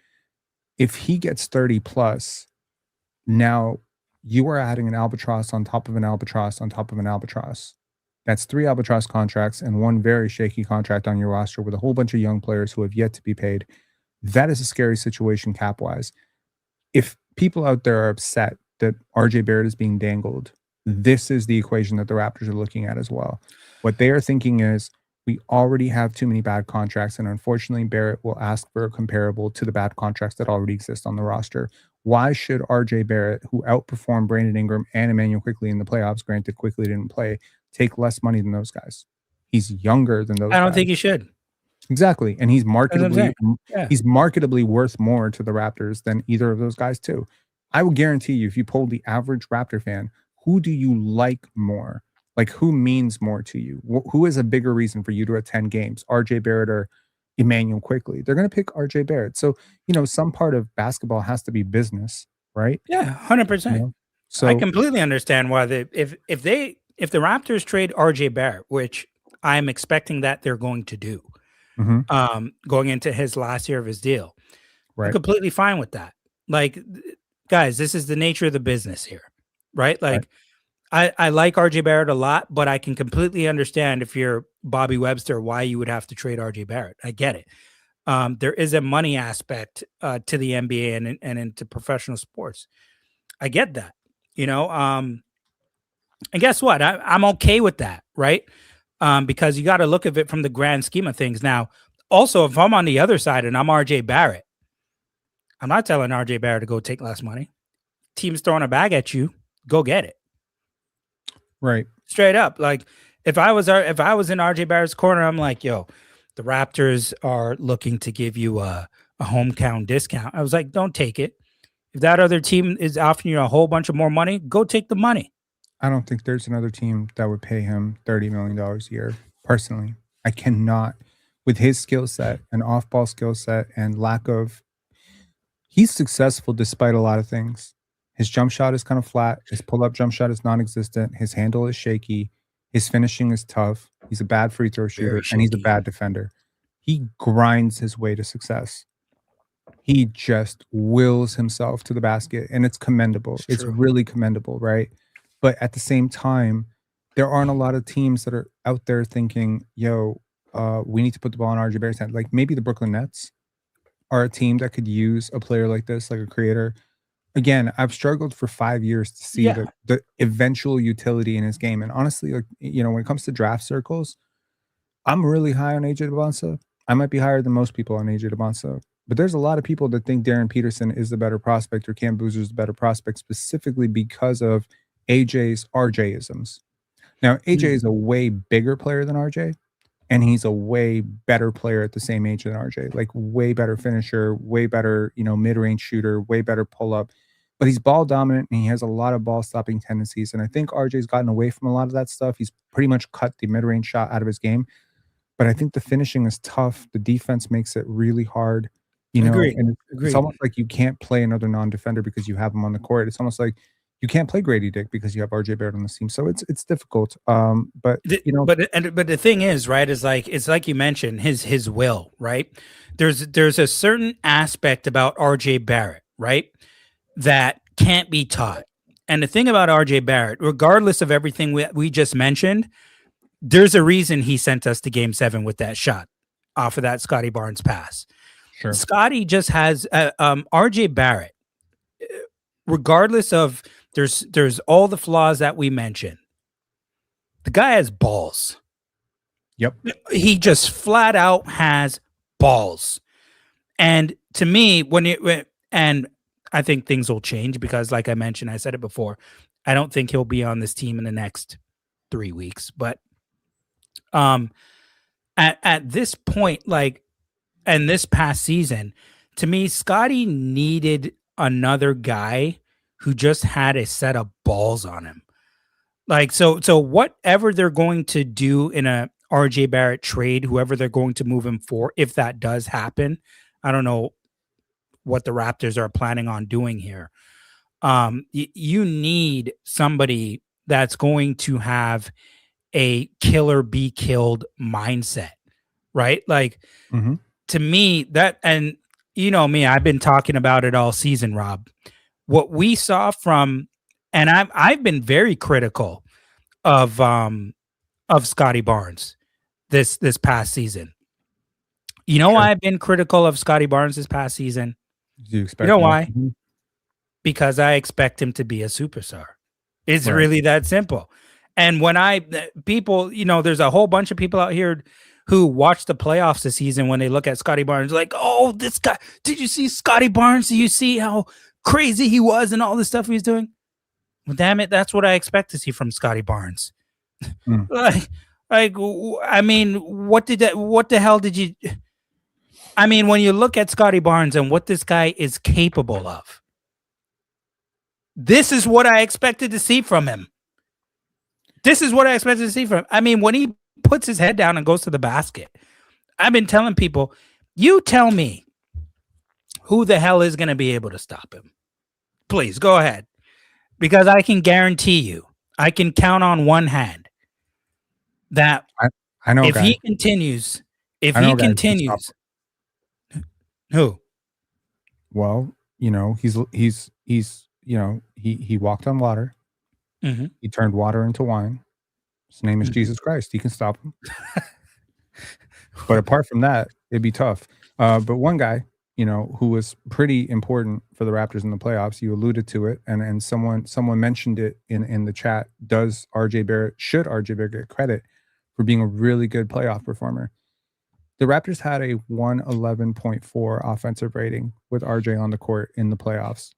If he gets 30 plus, now you are adding an albatross on top of an albatross on top of an albatross. That's 3 albatross contracts and 1 very shaky contract on your roster with a whole bunch of young players who have yet to be paid. That is a scary situation cap-wise. If people out there are upset that RJ Barrett is being dangled, this is the equation that the Raptors are looking at as well. What they are thinking is, we already have too many bad contracts, and unfortunately, Barrett will ask for a comparable to the bad contracts that already exist on the roster. Why should RJ Barrett, who outperformed Brandon Ingram and Emmanuel Quickly in the playoffs, granted Quickly didn't play, take less money than those guys? He's younger than those guys. I don't think he should. Exactly. And he's marketably worth more to the Raptors than either of those guys too. I will guarantee you, if you polled the average Raptor fan, who do you like more? Like, who means more to you? Who is a bigger reason for you to attend games? RJ Barrett or Emmanuel Quickly? They're going to pick RJ Barrett. So, some part of basketball has to be business, right? Yeah, 100%. So I completely understand why if the Raptors trade RJ Barrett, which I'm expecting that they're going to do, going into his last year of his deal, right? I'm completely fine with that. Like, guys, this is the nature of the business here, right? Like, right. I like RJ Barrett a lot, but I can completely understand if you're Bobby Webster, why you would have to trade RJ Barrett. I get it. There is a money aspect to the NBA and into professional sports. I get that, and guess what? I'm okay with that, right? Because you got to look at it from the grand scheme of things. Now, also, if I'm on the other side and I'm RJ Barrett, I'm not telling RJ Barrett to go take less money. Team's throwing a bag at you, go get it. Right. Straight up. Like, if I was in RJ Barrett's corner, I'm like, yo, the Raptors are looking to give you a hometown discount. I was like, don't take it. If that other team is offering you a whole bunch of more money, go take the money. I don't think there's another team that would pay him $30 million a year. Personally, I cannot. With his skill set and off-ball skill set and lack of, he's successful despite a lot of things. His jump shot is kind of flat. His pull-up jump shot is non-existent. His handle is shaky. His finishing is tough. He's a bad free throw shooter, and he's a bad defender. He grinds his way to success. He just wills himself to the basket, and it's commendable. It's really commendable, right? But at the same time, there aren't a lot of teams that are out there thinking, yo, we need to put the ball in RJ Barrett's hand. Like, maybe the Brooklyn Nets are a team that could use a player like this, like a creator. Again, I've struggled for 5 years to see the eventual utility in his game. And honestly, like, when it comes to draft circles, I'm really high on AJ DeBonsa. I might be higher than most people on AJ DeBonsa. But there's a lot of people that think Darren Peterson is the better prospect or Cam Boozer is the better prospect specifically because of AJ's RJ-isms. Now, AJ is a way bigger player than RJ, and he's a way better player at the same age than RJ. Like way better finisher, way better, mid-range shooter, way better pull-up. But he's ball dominant and he has a lot of ball stopping tendencies. And I think RJ's gotten away from a lot of that stuff. He's pretty much cut the mid-range shot out of his game. But I think the finishing is tough. The defense makes it really hard, Agreed. and it's Agreed. almost like you can't play another non-defender because you have him on the court. It's almost like you can't play Grady Dick because you have RJ Barrett on the team. So it's difficult. But But the thing is, right, is like it's like you mentioned, his will, right? There's a certain aspect about RJ Barrett, right, that can't be taught. And the thing about RJ Barrett, regardless of everything we just mentioned, there's a reason he sent us to game 7 with that shot off of that Scotty Barnes pass. sure. Scotty just has RJ Barrett, regardless of there's all the flaws that we mentioned. The guy has balls. Yep. He just flat out has balls. And to me, and I think things will change because, like I mentioned, I said it before, I don't think he'll be on this team in the next 3 weeks. But at this point, like, and this past season, to me, Scotty needed another guy who just had a set of balls on him. Like, so whatever they're going to do in a RJ Barrett trade, whoever they're going to move him for, if that does happen, I don't know what the Raptors are planning on doing here. You need somebody that's going to have a killer be killed mindset, right? Like, to me, that, and you know me, I've been talking about it all season, Rob. What we saw from, and I've been very critical of Scotty Barnes this past season. You know why I've been critical of Scotty Barnes this past season? You know why? Because I expect him to be a superstar. It's really that simple. And when people, there's a whole bunch of people out here who watch the playoffs this season when they look at Scotty Barnes, like, oh, this guy, did you see Scotty Barnes? Do you see how crazy he was and all the stuff he's doing? Well, damn it, that's what I expect to see from Scotty Barnes. Like, I mean, what the hell did you? I mean, when you look at Scotty Barnes and what this guy is capable of, this is what I expected to see from him. This is what I expected to see from him. I mean, when he puts his head down and goes to the basket, I've been telling people, you tell me who the hell is going to be able to stop him. Please go ahead. Because I can guarantee you, I can count on one hand that I know if he continues, who? Well, he walked on water. He turned water into wine. His name is Jesus Christ. He can stop him. But apart from that, it'd be tough. But one guy, who was pretty important for the Raptors in the playoffs, you alluded to it, and someone mentioned it in the chat. Should RJ Barrett get credit for being a really good playoff performer? The Raptors had a 111.4 offensive rating with RJ on the court in the playoffs.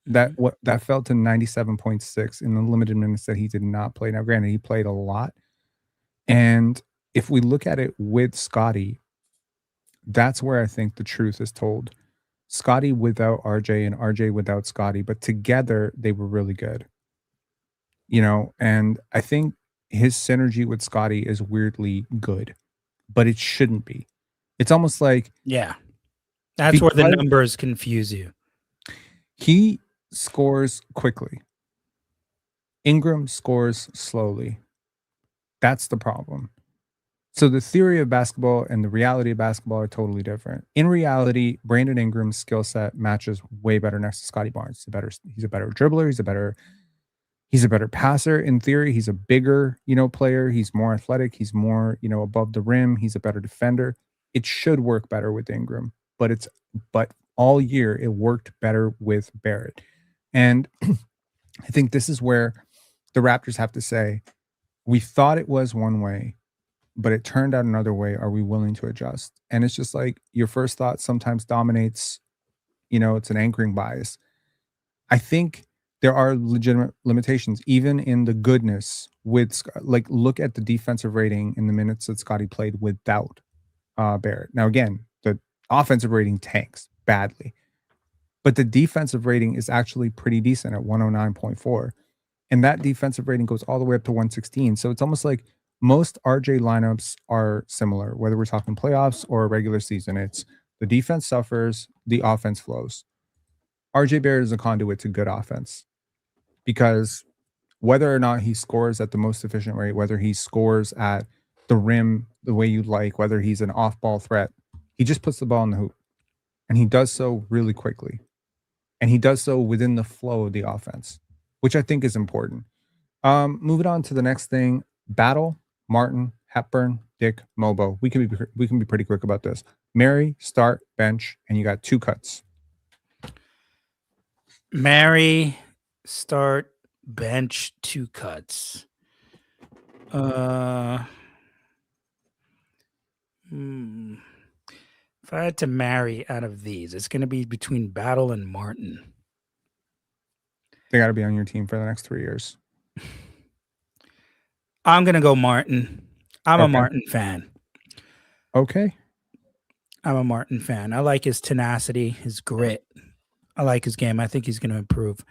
That fell to 97.6 in the limited minutes that he did not play. Now, granted, he played a lot. And if we look at it with Scotty, that's where I think the truth is told. Scotty without RJ and RJ without Scotty, but together they were really good. And I think his synergy with Scotty is weirdly good, but it shouldn't be. It's almost like, that's where the numbers confuse you. He scores quickly. Ingram scores slowly. That's the problem. So the theory of basketball and the reality of basketball are totally different. In reality, Brandon Ingram's skill set matches way better next to Scotty Barnes. He's a better dribbler. He's a better passer. In theory, he's a bigger, player. He's more athletic. He's more, above the rim. He's a better defender. It should work better with Ingram, but all year it worked better with Barrett. And I think this is where the Raptors have to say, we thought it was one way, but it turned out another way. Are we willing to adjust? And it's just like your first thought sometimes dominates, it's an anchoring bias. I think there are legitimate limitations, even in the goodness with like look at the defensive rating in the minutes that Scotty played without Barrett. Now, again, the offensive rating tanks badly, but the defensive rating is actually pretty decent at 109.4. And that defensive rating goes all the way up to 116. So it's almost like most RJ lineups are similar, whether we're talking playoffs or regular season. It's the defense suffers, the offense flows. RJ Barrett is a conduit to good offense because whether or not he scores at the most efficient rate, whether he scores at the rim the way you like, whether he's an off ball threat, he just puts the ball in the hoop. And he does so really quickly. And he does so within the flow of the offense, which I think is important. Moving on to the next thing, Battle, Martin, Hepburn, Dick, Mobo. We can be pretty quick about this. Mary, start, bench, and you got 2 cuts. Mary, start, bench, 2 cuts. If I had to marry out of these, it's going to be between Battle and Martin. They got to be on your team for the next 3 years. I'm going to go Martin. I'm a Martin fan. Okay. I'm a Martin fan. I like his tenacity, his grit. I like his game. I think he's going to improve.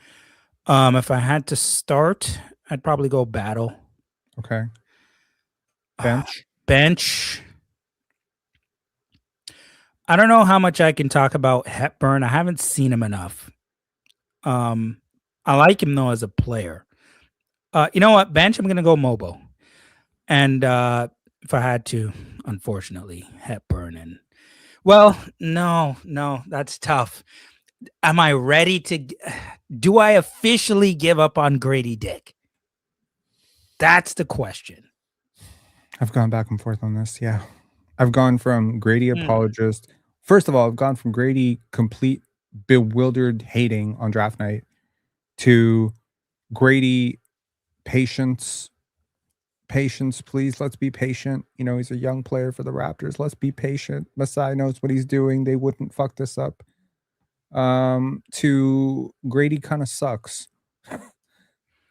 If I had to start, I'd probably go Battle. Okay. Bench. Bench. I don't know how much I can talk about Hepburn. I haven't seen him enough. I like him though as a player. You know what? Bench, I'm going to go Mobo. And if I had to, unfortunately, Hepburn. And well, no, that's tough. Am I ready to? Do I officially give up on Grady Dick? That's the question. I've gone back and forth on this. Yeah. I've gone from Grady apologist. First of all, I've gone from Grady complete bewildered hating on draft night to Grady patience, please. Let's be patient. You know, he's a young player for the Raptors. Let's be patient. Masai knows what he's doing. They wouldn't fuck this up. To Grady kind of sucks.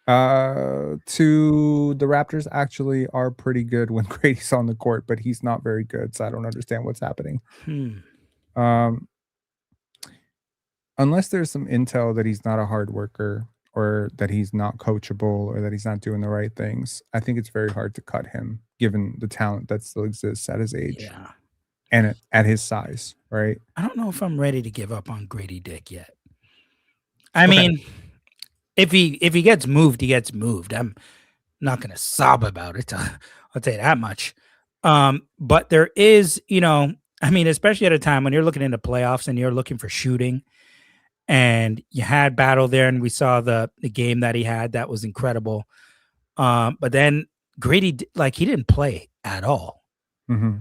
To the Raptors actually are pretty good when Grady's on the court, but he's not very good, so I don't understand what's happening. Unless there's some intel that he's not a hard worker or that he's not coachable or that he's not doing the right things, I think it's very hard to cut him given the talent that still exists at his age and at his size, right? I don't know if I'm ready to give up on Grady Dick yet. I mean, if he gets moved, he gets moved. I'm not going to sob about it. I'll tell you that much. But there is, you know, I mean, especially at a time when you're looking into playoffs and you're looking for shooting, and you had Battle there, and we saw the game that he had that was incredible. But then Grady, like, he didn't play at all. Yikes.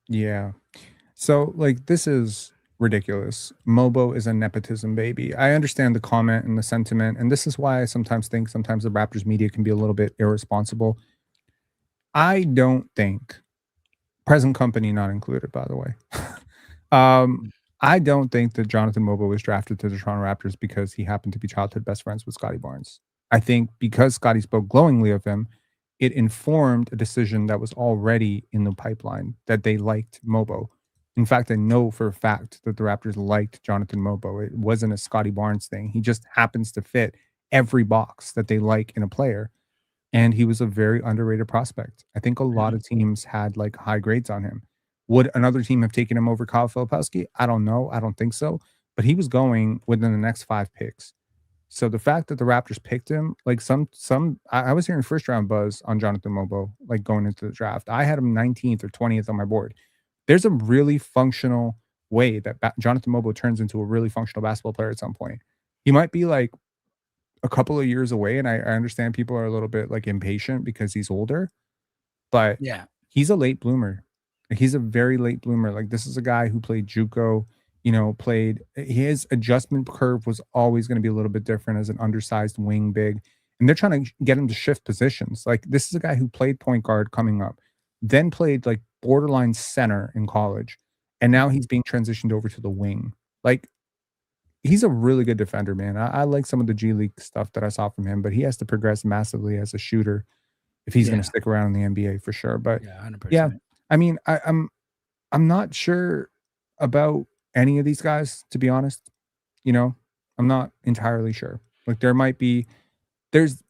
Yeah. So, like, this is ridiculous. Mobo is a nepotism baby. I understand the comment and the sentiment, and this is why I sometimes think sometimes the Raptors media can be a little bit irresponsible. I don't think, present company not included, by the way. I don't think that Jonathan Mobo was drafted to the Toronto Raptors because he happened to be childhood best friends with Scotty Barnes. I think because Scotty spoke glowingly of him, it informed a decision that was already in the pipeline that they liked Mobo. In fact, I know for a fact that the Raptors liked Jonathan Mobo. It wasn't a Scotty Barnes thing. He just happens to fit every box that they like in a player. And he was a very underrated prospect. I think a lot of teams had like high grades on him. Would another team have taken him over Kyle Filipowski? I don't know. I don't think so. But he was going within the next 5 picks. So the fact that the Raptors picked him, like I was hearing first round buzz on Jonathan Mobo, like going into the draft. I had him 19th or 20th on my board. There's a really functional way that Jonathan Mobo turns into a really functional basketball player at some point. He might be like a couple of years away, and I understand people are a little bit like impatient because he's older, but he's a late bloomer. He's a very late bloomer. Like, this is a guy who played JUCO, you know, his adjustment curve was always going to be a little bit different as an undersized wing big. And they're trying to get him to shift positions. Like, this is a guy who played point guard coming up, then played like borderline center in college. And now he's being transitioned over to the wing. Like, he's a really good defender, man. I like some of the G League stuff that I saw from him, but he has to progress massively as a shooter if he's going to Yeah. stick around in the NBA for sure. But Yeah, yeah, 100%. I mean, I'm not sure about any of these guys, to be honest. You know, I'm not entirely sure. Like there's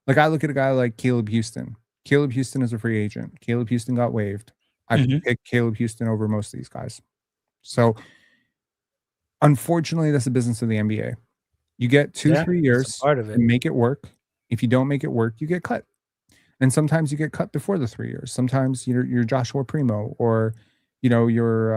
like I look at a guy like Caleb Houston. Caleb Houston is a free agent. Caleb Houston got waived. I Mhm. pick Caleb Houston over most of these guys. So unfortunately, that's the business of the NBA. You get 2, Yeah, 3 it's a years part of to it. make it work. If you don't make it work, you get cut. And sometimes you get cut before the 3 years. Sometimes you're Joshua Primo or, you're,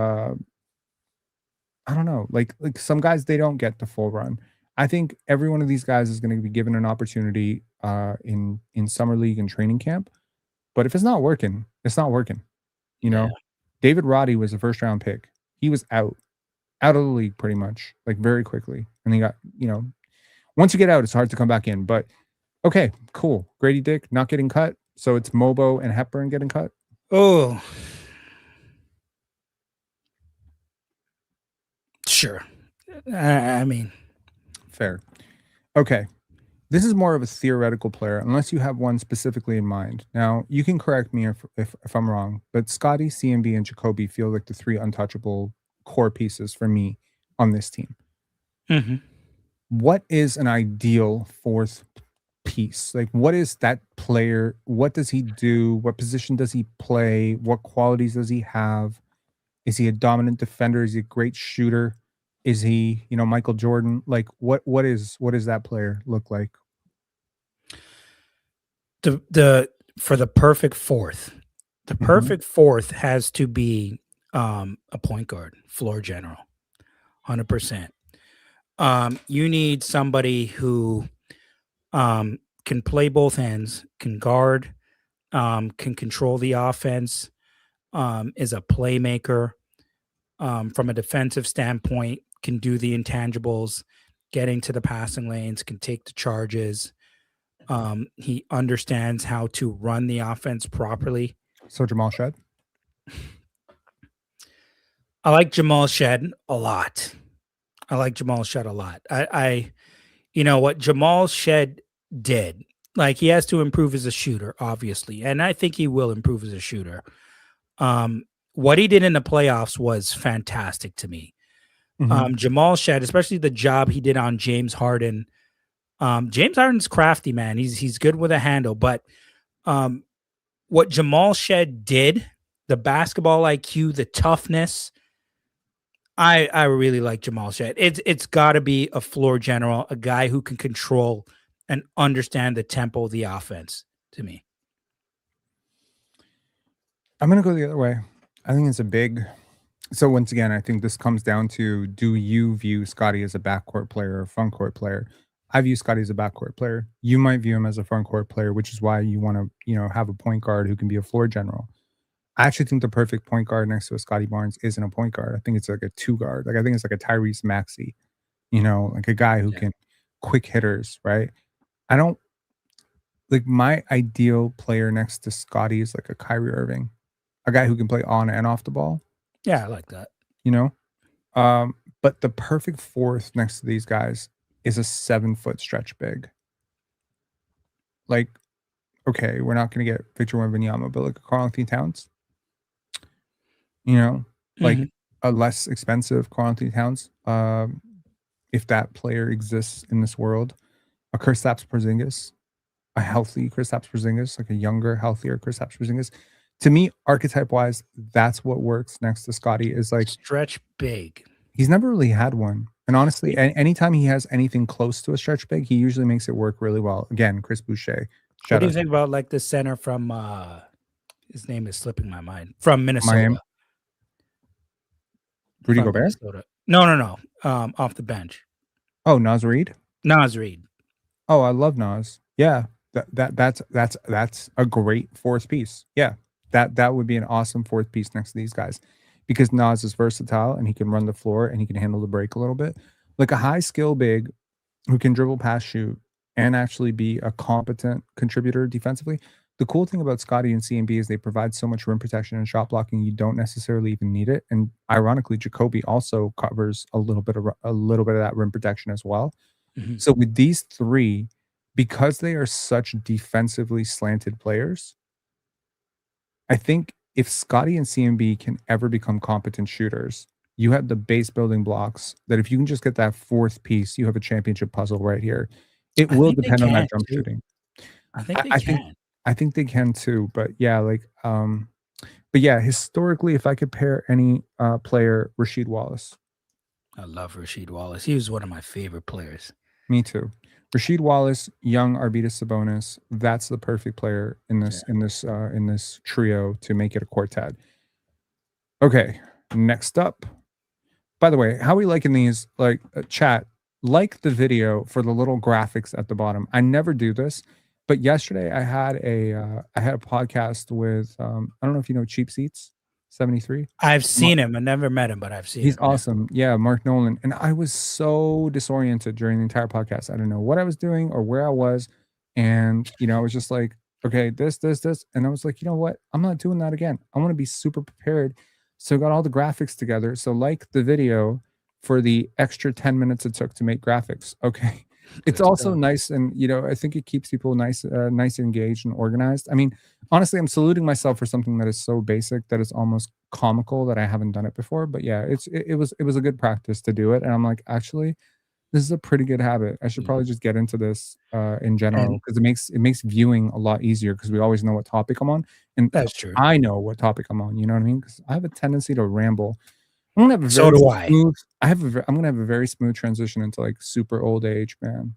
I don't know, like some guys, they don't get the full run. I think every one of these guys is gonna be given an opportunity, in summer league and training camp, but if it's not working, it's not working, you Yeah. know? David Roddy was a first round pick. He was out of the league pretty much, like, very quickly, and he got, once you get out, it's hard to come back in, but okay, cool. Grady Dick not getting cut, so it's Mobo and Hepburn getting cut? Oh, sure. I mean, Fair. Okay. This is more of a theoretical player, unless you have one specifically in mind. Now, you can correct me if I'm wrong, but Scotty, CMB, and Jacoby feel like the 3 untouchable core pieces for me on this team. mhm. What is an ideal 4th piece? Like, what is that player? What does he do? What position does he play? What qualities does he have? Is he a dominant defender? Is he a great shooter? Is he, Michael Jordan? Like, what is that player look like? The for the perfect fourth, the Mhm. perfect fourth has to be, a point guard, floor general, 100%. You need somebody who, can play both ends, can guard, can control the offense, is a playmaker, from a defensive standpoint, can do the intangibles, getting to the passing lanes, can take the charges. He understands how to run the offense properly. So Jamal Shed? I like Jamal Shed a lot. I like Jamal Shed a lot. I you know what Jamal Shed did, like he has to improve as a shooter, obviously, and I think he will improve as a shooter. Um, what he did in the playoffs was fantastic to me. Mhm. Jamal Shed, especially the job he did on James Harden. James Harden's crafty, man. He's good with a handle, but um, what Jamal Shed did, the basketball IQ, the toughness, I really like Jamal Shed. It's got to be a floor general, a guy who can control and understand the tempo of the offense. To me, I'm gonna go the other way. I think it's a big so once again, I think this comes down to, do you view Scotty as a backcourt player or a front court player? I view Scotty as a backcourt player. You might view him as a front court player, which is why you wanna, have a point guard who can be a floor general. I actually think the perfect point guard next to a Scotty Barnes isn't a point guard. I think it's like a 2 guard. Like, I think it's like a Tyrese Maxey, like a guy who yeah, can quick hitters, right? I don't like my ideal player next to Scotty is like a Kyrie Irving, a guy who can play on and off the ball, yeah, I like that. you know? But the perfect 4th next to these guys is a 7-foot stretch big. Like, okay, we're not gonna get Victor Wembanyama, but like a Karl-Anthony Towns, you know? Like Mhm. a less expensive Karl-Anthony Towns, if that player exists in this world. A Kristaps Porzingis, a healthy Kristaps Porzingis, like a younger, healthier Kristaps Porzingis. To me, archetype wise, that's what works next to Scotty. Is like Stretch big. he's never really had one, and honestly, anytime he has anything close to a stretch big, he usually makes it work really well. Again, Chris Boucher, What shout do you out to think about like the center from his name is slipping my mind, from Miami, Minnesota? Rudy From Gobert. Minnesota. No, no, no. Off the bench. Oh, Naz Reid. Nas Reed. Oh, I love Nas. Yeah, that's a great 4th piece. Yeah, that would be an awesome 4th piece next to these guys, because Nas is versatile and he can run the floor and he can handle the break a little bit, like a high skill big who can dribble, pass, shoot, and actually be a competent contributor defensively. the cool thing about Scotty and CMB is they provide so much rim protection and shot blocking, you don't necessarily even need it. And ironically, Jacoby also covers a little bit of that rim protection as well. Mhm. So with these three, because they are such defensively slanted players, I think if Scotty and CMB can ever become competent shooters, you have the base building blocks that if you can just get that fourth piece, you have a championship puzzle right here. It I will think they depend on that can jump too. shooting. I think I, they I think can. I think they can too, but yeah, but yeah, historically, if I could pair any player, Rasheed Wallace. I love Rasheed Wallace. He was one of my favorite players. Me too. Rasheed Wallace, young Arvydas Sabonis. That's the perfect player in Yeah. this trio to make it a quartet. Okay, next up. By the way, how are we liking these? Like chat, like the video for the little graphics at the bottom. I never do this, but yesterday I had a podcast with I don't know if you know Cheap Seats 73. I've seen him. I never met him, but I've seen He's him. Yeah. awesome. Yeah, Mark Nolan. And I was so disoriented during the entire podcast. I don't know what I was doing or where I was. And, I was just like, okay, this. And I was like, you know what? I'm not doing that again. I want to be super prepared. So I got all the graphics together. So like the video for the extra 10 minutes it took to make graphics. Okay. It's Good also stuff. nice. And, I think it keeps people nice, engaged and organized. I mean, honestly, I'm saluting myself for something that is so basic that is almost comical that I haven't done it before. But yeah, it was a good practice to do it. And I'm like, actually, this is a pretty good habit. I should Mhm. probably just get into this in general And because it makes viewing a lot easier because we always know what topic I'm on. And that's true. I know what topic I'm on, you know what I mean? Because I have a tendency to ramble. I'm gonna have a So very do I. smooth I'm gonna have a very smooth transition into like super old age, man.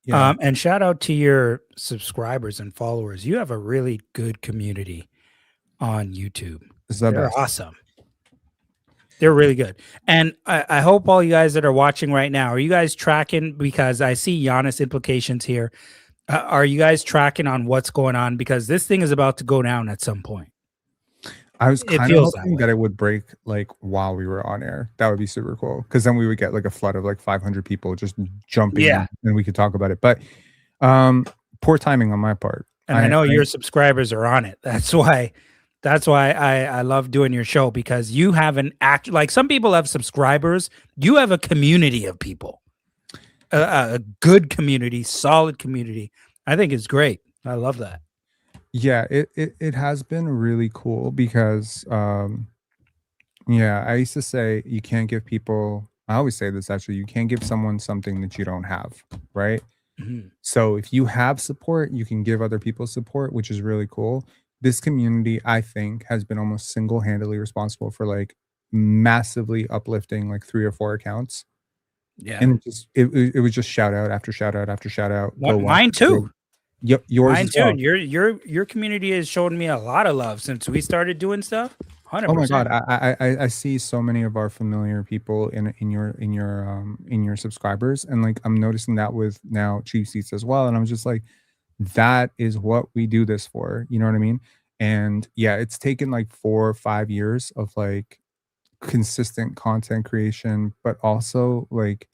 Yeah, And shout out to your subscribers and followers. You have a really good community on YouTube. it's the They're best. awesome. They're really good. And I hope all you guys that are watching right now, are you guys tracking? Because I see Giannis implications here. Are you guys tracking on what's going on? Because this thing is about to go down at some point. I was It kind of feels that hoping way. that it would break like while we were on air. That would be super cool because then we would get like a flood of like 500 people just jumping Yeah. in and we could talk about it. But um poor timing on my part. And I know your subscribers are on it. That's why I love doing your show, because you have an act, like some people have subscribers. You have a community of people, a good community, solid community. I think it's great. I love that. Yeah, it has been really cool because yeah, I used to say you can't give people I always say this actually, you can't give someone something that you don't have, right? Mhm. So if you have support, you can give other people support, which is really cool. This community, I think, has been almost single-handedly responsible for like massively uplifting like 3 or 4 accounts. Yeah. And it was just shout out after shout out after shout out. Go watch Mine the video. too. Yep, yours Mine as too. well. And your community has shown me a lot of love since we started doing stuff. Oh my god, 100%. I see so many of our familiar people in your subscribers, and like I'm noticing that with now Chief Seats as well, and I'm just like, that is what we do this for, you know what I mean? And yeah, it's taken like 4 or 5 years of like consistent content creation, but also like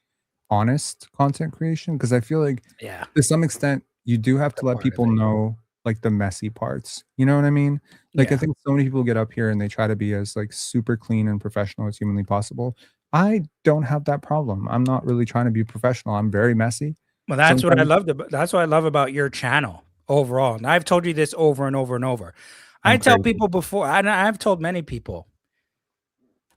honest content creation because I feel like Yeah. to some extent you do have The to let part of people it. know like the messy parts. You know what I mean? Like I Yeah. think so many people get up here and they try to be as like super clean and professional as humanly possible. I don't have that problem. I'm not really trying to be professional. I'm very messy. Well, that's what I Sometimes loved about that's what I love about your channel overall. And I've told you this over and over and over. I I'm tell crazy. people before, and I've told many people,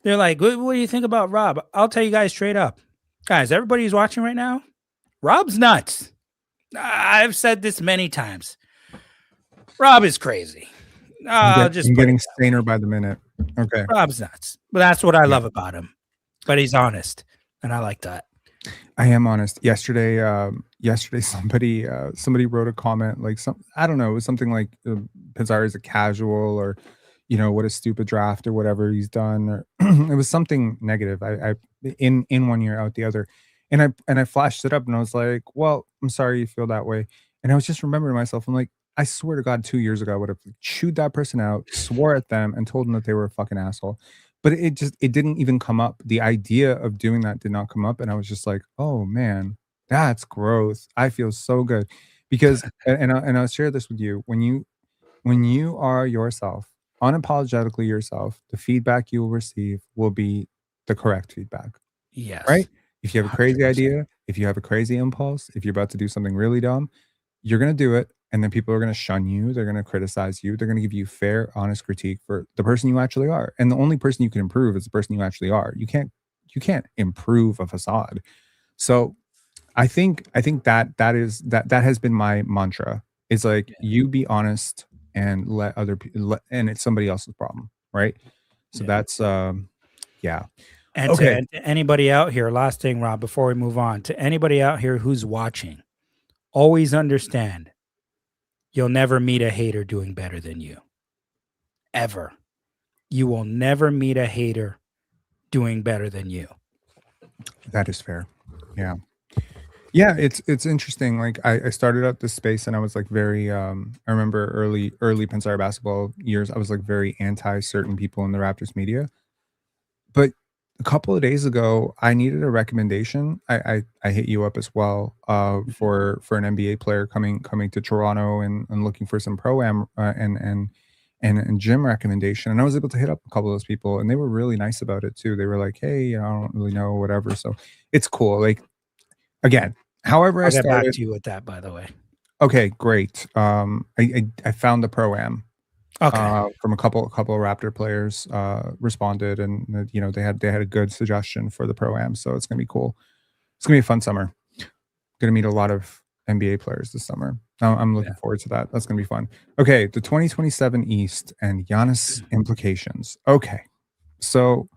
they're like, what do you think about Rob? I'll tell you guys straight up. Guys, everybody who's watching right now, Rob's nuts. I've said this many times. Rob is crazy. I'll just I'm put it getting that way. saner by the minute. Okay. Rob's nuts. But that's what I Yeah. love about him. But he's honest. And I like that. I am honest. Yesterday somebody wrote a comment like I don't know, it was something like Pizarro is a casual or what a stupid draft or whatever he's done or it was something negative. I in one year out the other. And I flashed it up and I was like, "Well, I'm sorry you feel that way." And I was just remembering myself. I'm like, I swear to God, 2 years ago I would have chewed that person out, swore at them, and told them that they were a fucking asshole. But it didn't even come up. The idea of doing that did not come up, and I was just like, "Oh, man, that's growth." I feel so good because and I'll share this with you. When you are yourself, unapologetically yourself, the feedback you will receive will be the correct feedback, right? Yes. If you have a crazy 100%. idea, if you have a crazy impulse, if you're about to do something really dumb, you're gonna do it, and then people are gonna shun you, they're gonna criticize you, they're gonna give you fair, honest critique for the person you actually are, and the only person you can improve is the person you actually are. You can't improve a facade. So, I think that has been my mantra. It's like, Yeah. you be honest and let other people, and it's somebody else's problem, right? So Yeah. that's, yeah. And Okay. to anybody out here, last thing, Rob, before we move on, to anybody out here who's watching, always understand you'll never meet a hater doing better than you. Ever. You will never meet a hater doing better than you. That is fair. Yeah. Yeah, it's interesting. Like I started out this space and I was like very I remember early Pensar basketball years, I was like very anti certain people in the Raptors media. But a couple of days ago, I needed a recommendation. I hit you up as well Mhm. for an NBA player coming to Toronto and looking for some pro am and gym recommendation. And I was able to hit up a couple of those people and they were really nice about it too. They were like, "Hey, I don't really know, whatever." So it's cool. Like again, however I I'll get back started. to you with that, by the way. Okay, great. I found the pro am Okay. from a couple of Raptor players responded, and they had a good suggestion for the pro am, so it's gonna be cool. It's gonna be a fun summer. Gonna meet a lot of NBA players this summer. I'm Yeah. looking forward to that. That's gonna be fun. Okay, the 2027 East and Giannis implications. Okay, so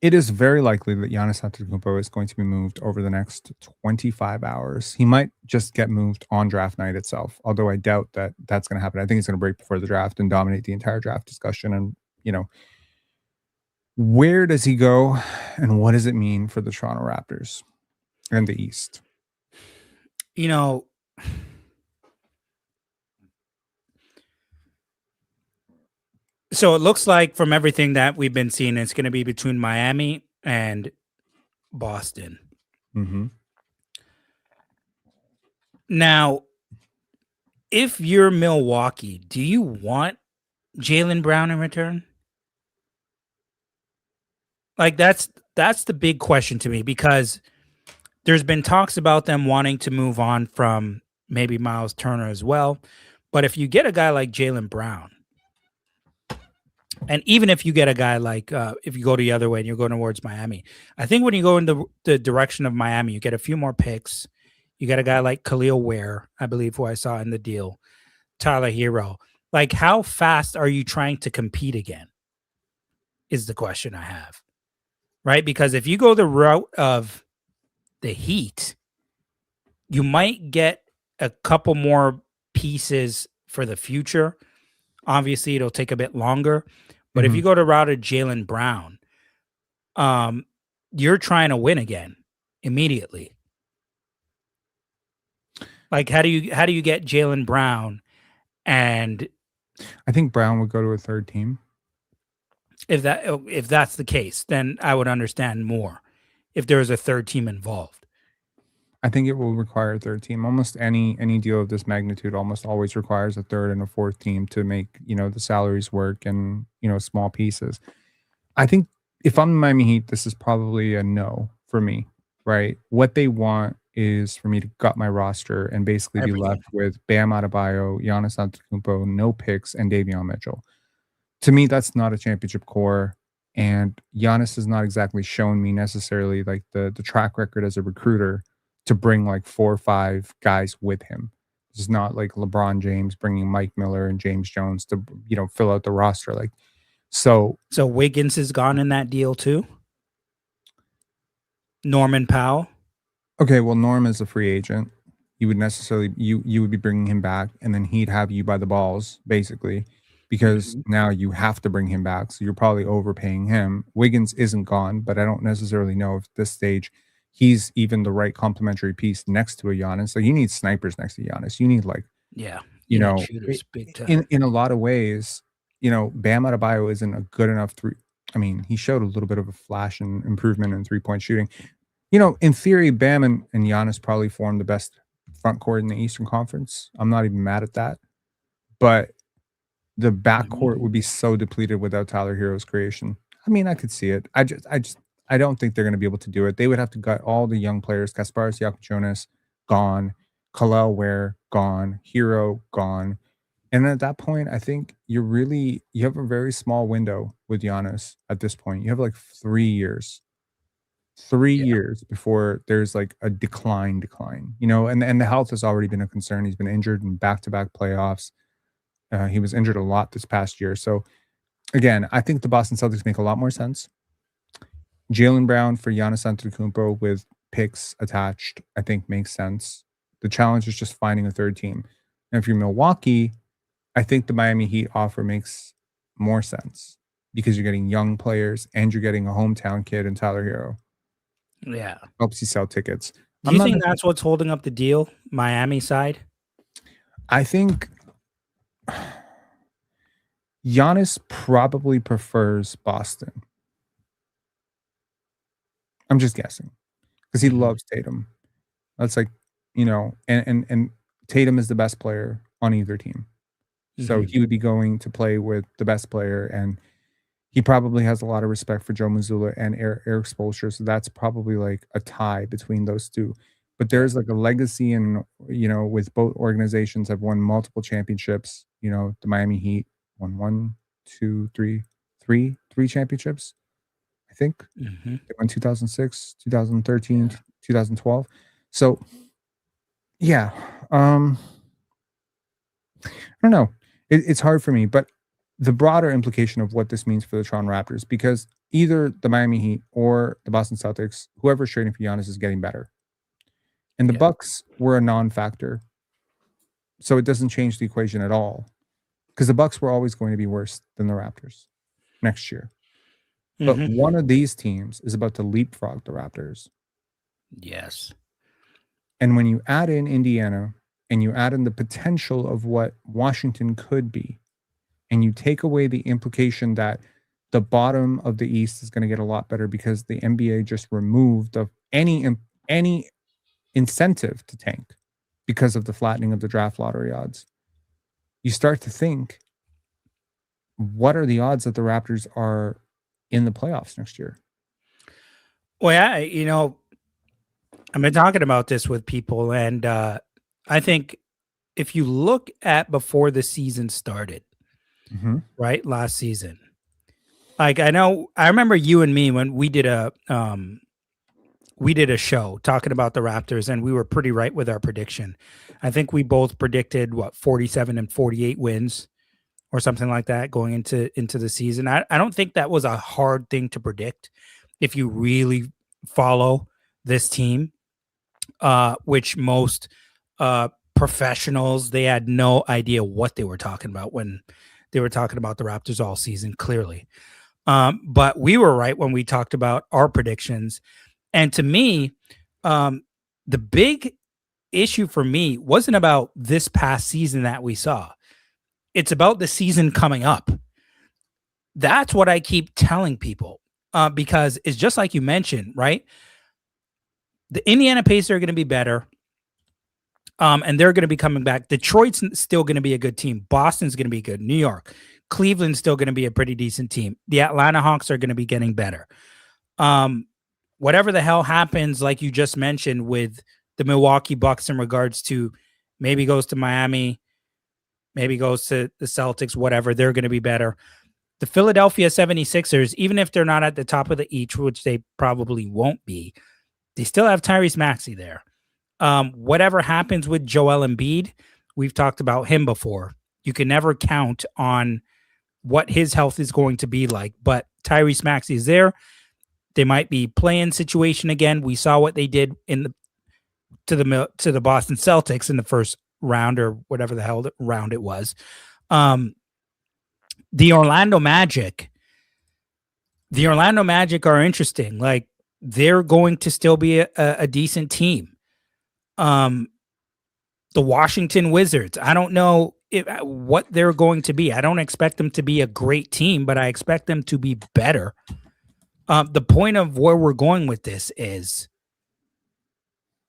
it is very likely that Giannis Antetokounmpo is going to be moved over the next 25 hours. He might just get moved on draft night itself, although I doubt that that's going to happen. I think he's going to break before the draft and dominate the entire draft discussion. And, where does he go and what does it mean for the Toronto Raptors and the East? You know, so it looks like from everything that we've been seeing, it's going to be between Miami and Boston. Hmm. Now, if you're Milwaukee, do you want Jalen Brown in return? Like that's the big question to me because there's been talks about them wanting to move on from maybe Miles Turner as well. But if you get a guy like Jalen Brown, and even if you get a guy like if you go the other way and you're going towards Miami, I think when you go in the direction of Miami, you get a few more picks. You get a guy like Khalil Ware, I believe, who I saw in the deal, Tyler Hero. Like, how fast are you trying to compete again? Is the question I have, right? Because if you go the route of the Heat, you might get a couple more pieces for the future. Obviously, it'll take a bit longer, but if Hmm. you go to route of Jalen Brown, um, you're trying to win again immediately. Like, how do you get Jalen Brown? And I think Brown would go to a third team. if that's the case, then I would understand more if there was a third team involved. I think it will require a third team. Almost any deal of this magnitude almost always requires a third and a fourth team to make, the salaries work and, small pieces. I think if I'm the Miami Heat, this is probably a no for me, right? What they want is for me to gut my roster and basically be Everything. left with Bam Adebayo, Giannis Antetokounmpo, no picks, and Davion Mitchell. To me, that's not a championship core, and Giannis has not exactly shown me necessarily, like, the track record as a recruiter to bring, like, 4 or 5 guys with him. It's not like LeBron James bringing Mike Miller and James Jones to, fill out the roster, like, so. So Wiggins is gone in that deal too. Norman Powell. Okay, well, Norm is a free agent. You would be bringing him back, and then he'd have you by the balls, basically, because Mhm. now you have to bring him back, so you're probably overpaying him. Wiggins isn't gone, but I don't necessarily know if at this stage he's even the right complementary piece next to a Giannis. So you need snipers next to Giannis. You need like, Yeah, you you need know, shooters big time. in a lot of ways, Bam Adebayo isn't a good enough three. I mean, he showed a little bit of a flash and improvement in 3-point shooting. In theory, Bam and Giannis probably form the best front court in the Eastern Conference. I'm not even mad at that. But the backcourt would be so depleted without Tyler Hero's creation. I mean, I could see it. I don't think they're going to be able to do it. They would have to gut all the young players. Kasparis Jonas gone, Kalel Ware gone, Hero gone. And at that point, I think you have a very small window with Giannis at this point. You have like 3 years. 3 years before there's like a decline, and the health has already been a concern. He's been injured in back-to-back playoffs. He was injured a lot this past year. So again, I think the Boston Celtics make a lot more sense. Jaylen Brown for Giannis Antetokounmpo with picks attached, I think makes sense. The challenge is just finding a third team. And if you're Milwaukee, I think the Miami Heat offer makes more sense because you're getting young players and you're getting a hometown kid in Tyler Hero. Yeah. Helps you sell tickets. Do you think that's what's holding up the deal, Miami side? I think Giannis probably prefers Boston. I'm just guessing because he loves Tatum. That's like, and Tatum is the best player on either team. So he would be going to play with the best player, and he probably has a lot of respect for Joe Mazzulla and Eric Spoelstra. So that's probably like a tie between those two. But there's like a legacy, and with both organizations have won multiple championships. The Miami Heat won three championships, I think. They won 2006, 2013, 2012. So yeah, I don't know. It's hard for me, but the broader implication of what this means for the Toronto Raptors, because either the Miami Heat or the Boston Celtics, whoever's trading for Giannis is getting better. And the Bucks were a non-factor. So it doesn't change the equation at all. Because the Bucks were always going to be worse than the Raptors next year. But one of these teams is about to leapfrog the Raptors. Yes. And when you add in Indiana and you add in the potential of what Washington could be, and you take away the implication that the bottom of the East is going to get a lot better because the NBA just removed any incentive to tank because of the flattening of the draft lottery odds, you start to think, what are the odds that the Raptors are in the playoffs next year? Well, yeah, I've been talking about this with people, and I think if you look at before the season started, right, last season, like I remember you and me when we did a show talking about the Raptors, and we were pretty right with our prediction. I think we both predicted 47 and 48 wins or something like that going into the season. I don't think that was a hard thing to predict if you really follow this team, which most professionals, they had no idea what they were talking about when they were talking about the Raptors all season, clearly. But we were right when we talked about our predictions. And to me, the big issue for me wasn't about this past season that we saw. It's about the season coming up. That's what I keep telling people, because it's just like you mentioned, right? The Indiana Pacers are going to be better, and they're going to be coming back. Detroit's still going to be a good team. Boston's going to be good. New York. Cleveland's still going to be a pretty decent team. The Atlanta Hawks are going to be getting better. Whatever the hell happens, like you just mentioned, with the Milwaukee Bucks in regards to maybe goes to Miami, maybe goes to the Celtics, whatever, they're going to be better. The Philadelphia 76ers, even if they're not at the top of the East, which they probably won't be, they still have Tyrese Maxey there. Whatever happens with Joel Embiid, we've talked about him before. You can never count on what his health is going to be like, but Tyrese Maxey is there. They might be playing situation again. We saw what they did to the Boston Celtics in the first round, or whatever the hell round it was. The Orlando Magic are interesting. Like, they're going to still be a decent team. The Washington Wizards, I don't know what they're going to be. I don't expect them to be a great team, but I expect them to be better. The point of where we're going with this is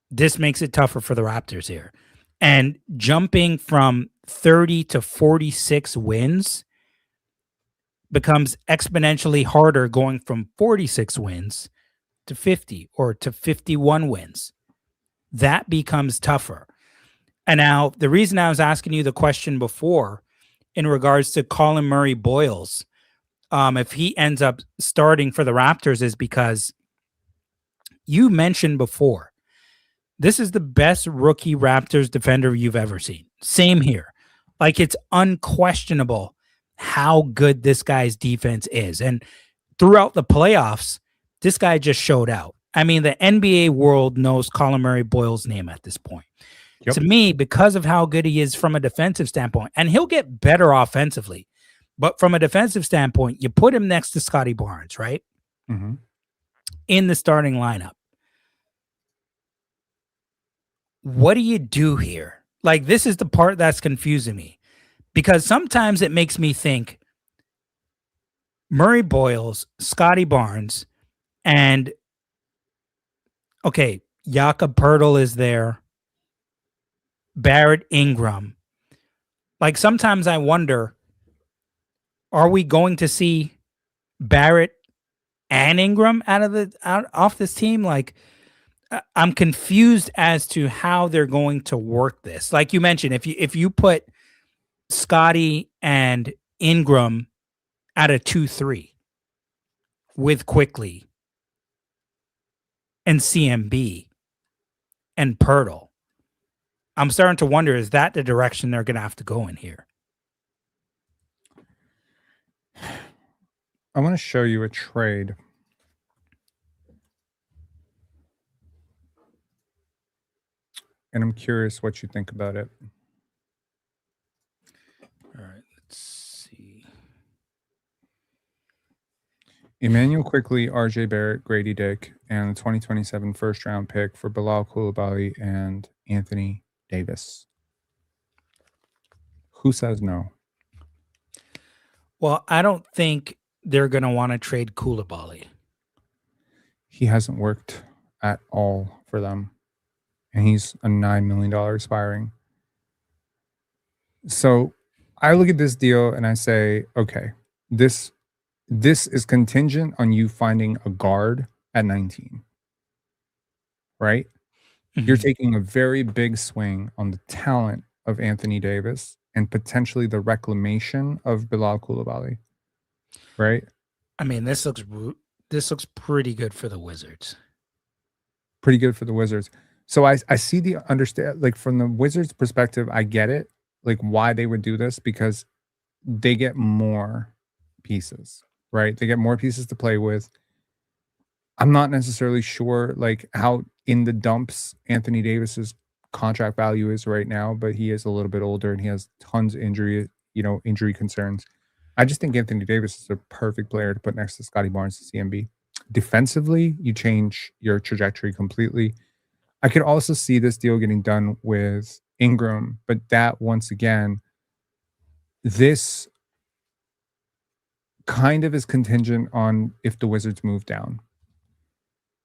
this makes it tougher for the Raptors here. And jumping from 30 to 46 wins becomes exponentially harder going from 46 wins to 50 or to 51 wins. That becomes tougher. And now the reason I was asking you the question before in regards to Colin Murray Boyles, if he ends up starting for the Raptors, is because you mentioned before, this is the best rookie Raptors defender you've ever seen. Same here. Like, it's unquestionable how good this guy's defense is. And throughout the playoffs, this guy just showed out. I mean, the NBA world knows Colin Murray Boyle's name at this point. Yep. To me, because of how good he is from a defensive standpoint, and he'll get better offensively, but from a defensive standpoint, you put him next to Scotty Barnes, right? Mm-hmm. In the starting lineup. What do you do here? Like, this is the part that's confusing me, because sometimes it makes me think Murray Boyles, Scotty Barnes, and okay, Jakob Pertl is there, Barrett Ingram. Like, sometimes I wonder, are we going to see Barrett and Ingram off this team? Like, I'm confused as to how they're going to work this. Like you mentioned, if you put Scotty and Ingram at a 2-3 with Quickly and CMB and Pirtle, I'm starting to wonder, is that the direction they're going to have to go in here? I want to show you a trade. And I'm curious what you think about it. All right, let's see. Emmanuel Quickly, RJ Barrett, Grady Dick, and the 2027 first round pick for Bilal Coulibaly and Anthony Davis. Who says no? Well, I don't think they're going to want to trade Coulibaly. He hasn't worked at all for them. And he's a $9 million expiring. So I look at this deal and I say, okay, this is contingent on you finding a guard at 19. Right? Mm-hmm. You're taking a very big swing on the talent of Anthony Davis and potentially the reclamation of Bilal Coulibaly. Right? I mean, this looks pretty good for the Wizards. Pretty good for the Wizards. So I see the understand, like, from the Wizards' perspective, I get it, like, why they would do this, because they get more pieces, right? They get more pieces to play with. I'm not necessarily sure, like, how in the dumps Anthony Davis's contract value is right now, but he is a little bit older and he has tons of injury concerns. I just think Anthony Davis is a perfect player to put next to Scotty Barnes and CMB. Defensively, you change your trajectory completely. I could also see this deal getting done with Ingram, but that, once again, this kind of is contingent on if the Wizards move down.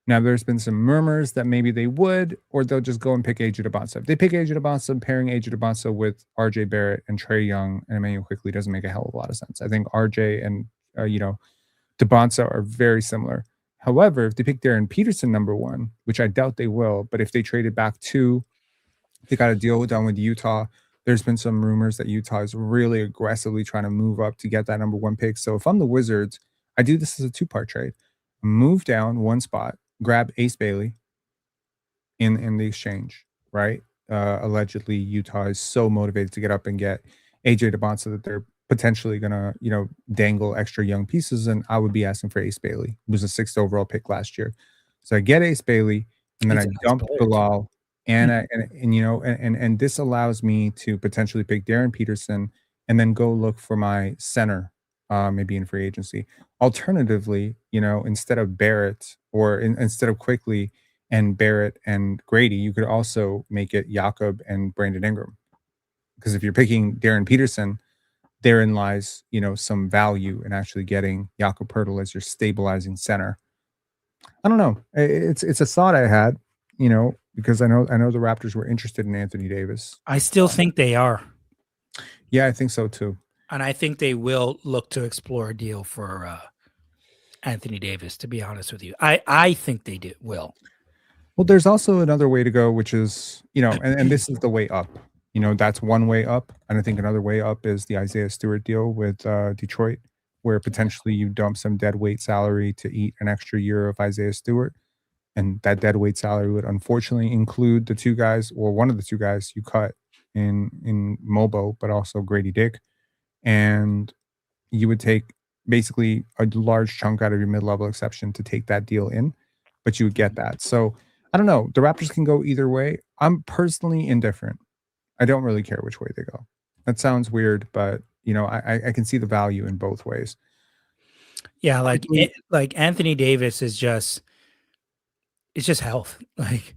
Now, there's been some murmurs that maybe they would, or they'll just go and pick AJ Debonsa. If they pick AJ Debonsa, pairing AJ Debonsa with RJ Barrett and Trae Young and Emmanuel Quickly doesn't make a hell of a lot of sense. I think RJ and Debonsa are very similar. However, if they pick Darren Peterson number 1, which I doubt they will, but if they traded back 2, they got a deal done with Utah. There's been some rumors that Utah is really aggressively trying to move up to get that number 1 pick. So if I'm the Wizards, I do this as a 2-part trade. Move down 1 spot, grab Ace Bailey in the exchange, right? Allegedly, Utah is so motivated to get up and get AJ Debonsa that they're potentially gonna, dangle extra young pieces, and I would be asking for Ace Bailey, who was a 6th overall pick last year. So I get Ace Bailey, and then I dump Bilal, and this allows me to potentially pick Darren Peterson, and then go look for my center, maybe in free agency. Alternatively, instead of Barrett or instead of Quickly and Barrett and Grady, you could also make it Jakob and Brandon Ingram, because if you're picking Darren Peterson, therein lies, some value in actually getting Jakob Pertl as your stabilizing center. I don't know. It's a thought I had. because I know the Raptors were interested in Anthony Davis. I still think they are. Yeah, I think so too. And I think they will look to explore a deal for Anthony Davis, to be honest with you. I think they will. Well, there's also another way to go, which is, and this is the way up. That's one way up. And I think another way up is the Isaiah Stewart deal with Detroit, where potentially you dump some dead weight salary to eat an extra year of Isaiah Stewart. And that dead weight salary would unfortunately include the two guys, or one of the two guys you cut in Mobo, but also Grady Dick. And you would take basically a large chunk out of your mid-level exception to take that deal in, but you would get that. So I don't know. The Raptors can go either way. I'm personally indifferent. I don't really care which way they go. That sounds weird, but I can see the value in both ways. Yeah, like Anthony Davis is just, it's just health. Like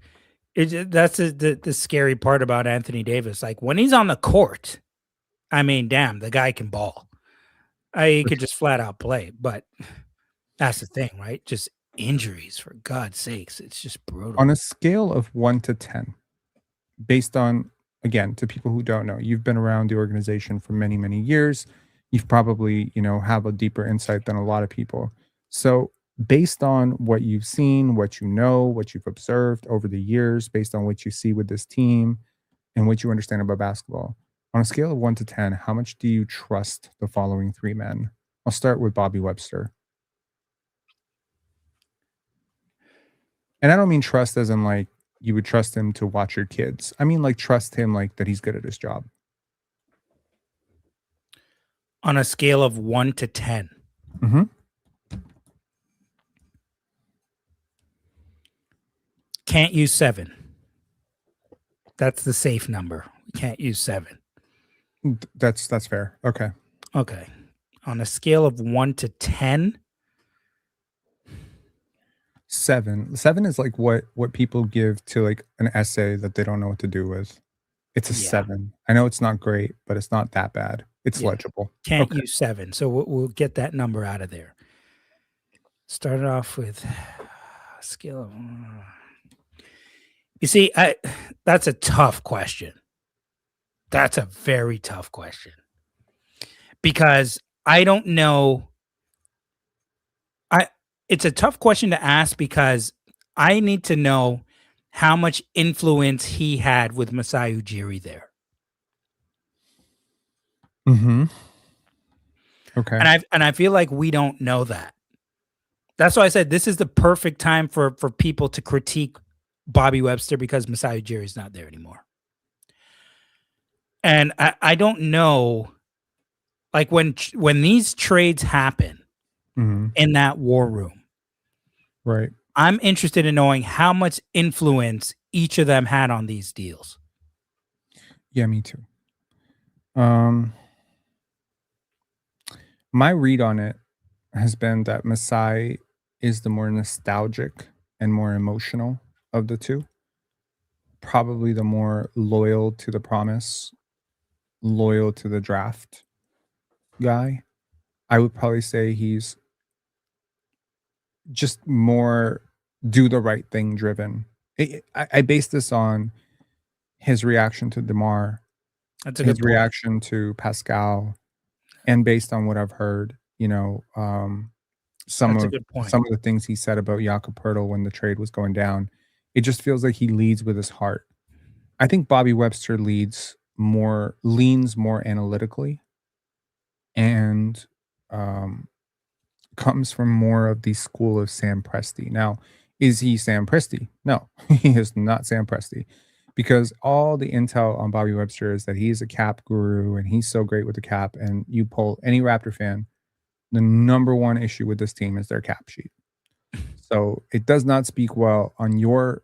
that's the scary part about Anthony Davis. Like when he's on the court, I mean, damn, the guy can ball. He could just flat out play, but that's the thing, right? Just injuries, for God's sakes. It's just brutal. On a scale of 1 to 10, based on, again, to people who don't know, you've been around the organization for many, many years. You've probably, have a deeper insight than a lot of people. So based on what you've seen, what you know, what you've observed over the years, based on what you see with this team and what you understand about basketball, on a scale of 1 to 10, how much do you trust the following three men? I'll start with Bobby Webster. And I don't mean trust as in like you would trust him to watch your kids. I mean like trust him like that he's good at his job. On a scale of 1 to 10. Mm-hmm. Can't use 7. That's the safe number. We can't use 7. That's fair. Okay. Okay. On a scale of 1 to 10. 7. 7 is like what people give to like an essay that they don't know what to do with. It's a 7. I know it's not great, but it's not that bad. It's legible. Can't use 7. So we'll get that number out of there. Started off with a scale of. You see, that's a tough question. That's a very tough question. Because I don't know. It's a tough question to ask because I need to know how much influence he had with Masai Ujiri there. Mm-hmm. Okay. And I feel like we don't know that. That's why I said this is the perfect time for people to critique Bobby Webster because Masai Ujiri is not there anymore. And I don't know, like when these trades happen in that war room, right? I'm interested in knowing how much influence each of them had on these deals. Yeah, me too. My read on it has been that Masai is the more nostalgic and more emotional of the two. Probably the more loyal to the promise, loyal to the draft guy. I would probably say he's just more do the right thing driven. I base this on his reaction to DeMar, his reaction to Pascal, and based on what I've heard, some of the things he said about Jakob Poeltl when the trade was going down, it just feels like he leads with his heart. I think Bobby Webster leans more analytically and comes from more of the school of Sam Presti. Now, is he Sam Presti? No, he is not Sam Presti, because all the intel on Bobby Webster is that he's a cap guru and he's so great with the cap. And you poll any Raptor fan, the number one issue with this team is their cap sheet. So it does not speak well on your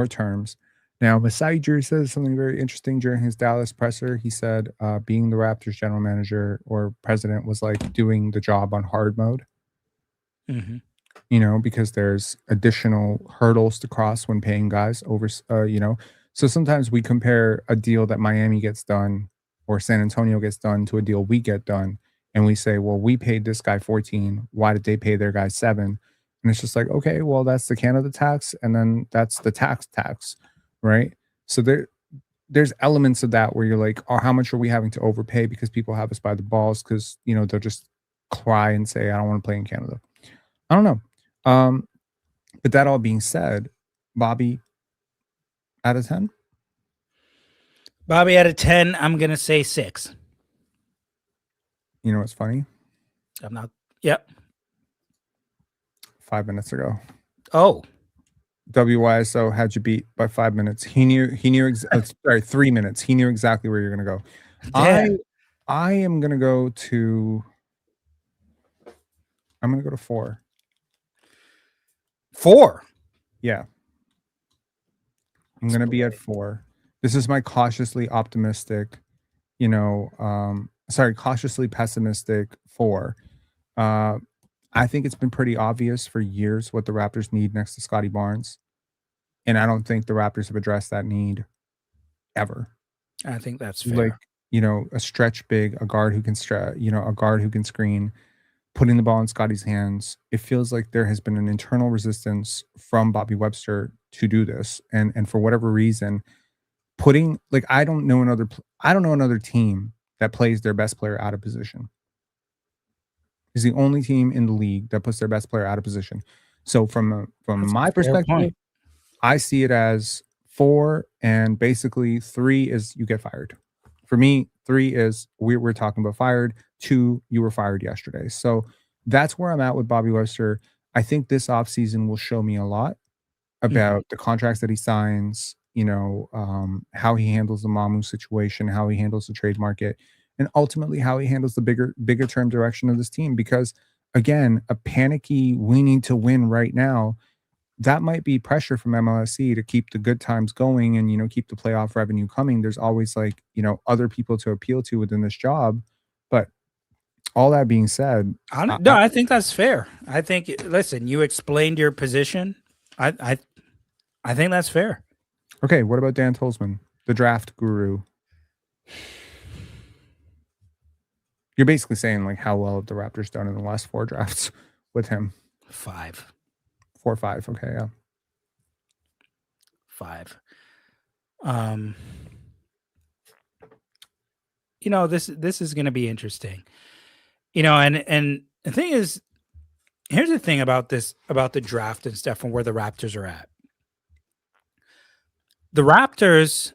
terms. Now, Masai Ujiri says something very interesting during his Dallas presser. He said being the Raptors general manager or president was like doing the job on hard mode. Mm-hmm. Because there's additional hurdles to cross when paying guys over, So sometimes we compare a deal that Miami gets done or San Antonio gets done to a deal we get done. And we say, well, we paid this guy 14. Why did they pay their guy 7? And it's just like, okay, well, that's the Canada tax. And then that's the tax. right? So there's elements of that where you're like, oh, how much are we having to overpay because people have us by the balls because they'll just cry and say, I don't want to play in Canada. I don't know. But that all being said, Bobby, out of 10? Bobby, out of 10, I'm going to say 6. You know what's funny? I'm not. Yep. 5 minutes ago, Oh, WYSO had you beat by 5 minutes. He knew. Sorry, 3 minutes. He knew exactly where you're gonna go. damn. I am gonna go to. I'm gonna go to 4. 4. Yeah, I'm gonna be at 4. This is my cautiously optimistic. Cautiously pessimistic 4. I think it's been pretty obvious for years what the Raptors need next to Scotty Barnes. And I don't think the Raptors have addressed that need ever. I think that's Like, fair. a stretch big, a guard who can a guard who can screen, putting the ball in Scotty's hands. It feels like there has been an internal resistance from Bobby Webster to do this. And for whatever reason, I don't know another team that plays their best player out of position. Is the only team in the league that puts their best player out of position. So from my perspective, I see it as 4, and basically 3 is you get fired. For me, 3 is we're talking about fired. 2, you were fired yesterday. So that's where I'm at with Bobby Webster. I think this offseason will show me a lot about the contracts that he signs, how he handles the Mamu situation, how he handles the trade market, and ultimately how he handles the bigger term direction of this team. Because again, a panicky, we need to win right now, that might be pressure from MLSE to keep the good times going and keep the playoff revenue coming. There's always other people to appeal to within this job. But all that being said, I think that's fair. I think listen, you explained your position. I think that's fair. Okay, what about Dan Tolzman, the draft guru? You're basically saying how well have the Raptors done in the last 4 drafts with him? 5. 4 or 5. Okay, yeah. 5. This is going to be interesting. And the thing is, here's the thing about the draft and stuff and where the Raptors are at. The Raptors,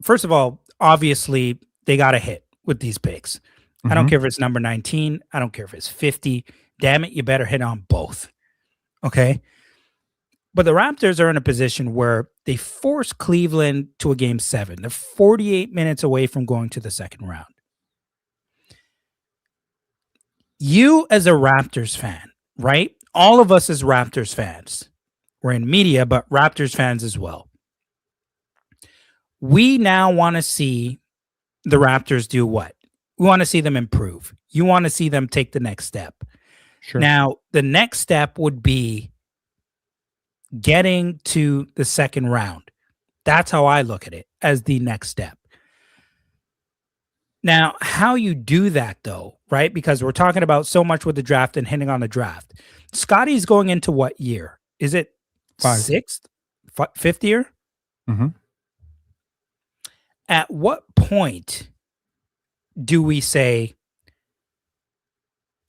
first of all, obviously they got a hit with these picks. I don't care if it's number 19. I don't care if it's 50. Damn it, you better hit on both. Okay. But the Raptors are in a position where they force Cleveland to a game 7. They're 48 minutes away from going to the second round. You as a Raptors fan, right? All of us as Raptors fans, we're in media, but Raptors fans as well. We now want to see the Raptors do what? We want to see them improve. You want to see them take the next step. Sure. Now, the next step would be getting to the second round. That's how I look at it, as the next step. Now, how you do that, though, right? Because we're talking about so much with the draft and hitting on the draft. Scotty's going into what year? Is it 5. 6th, 5th year? Mm-hmm. At what point do we say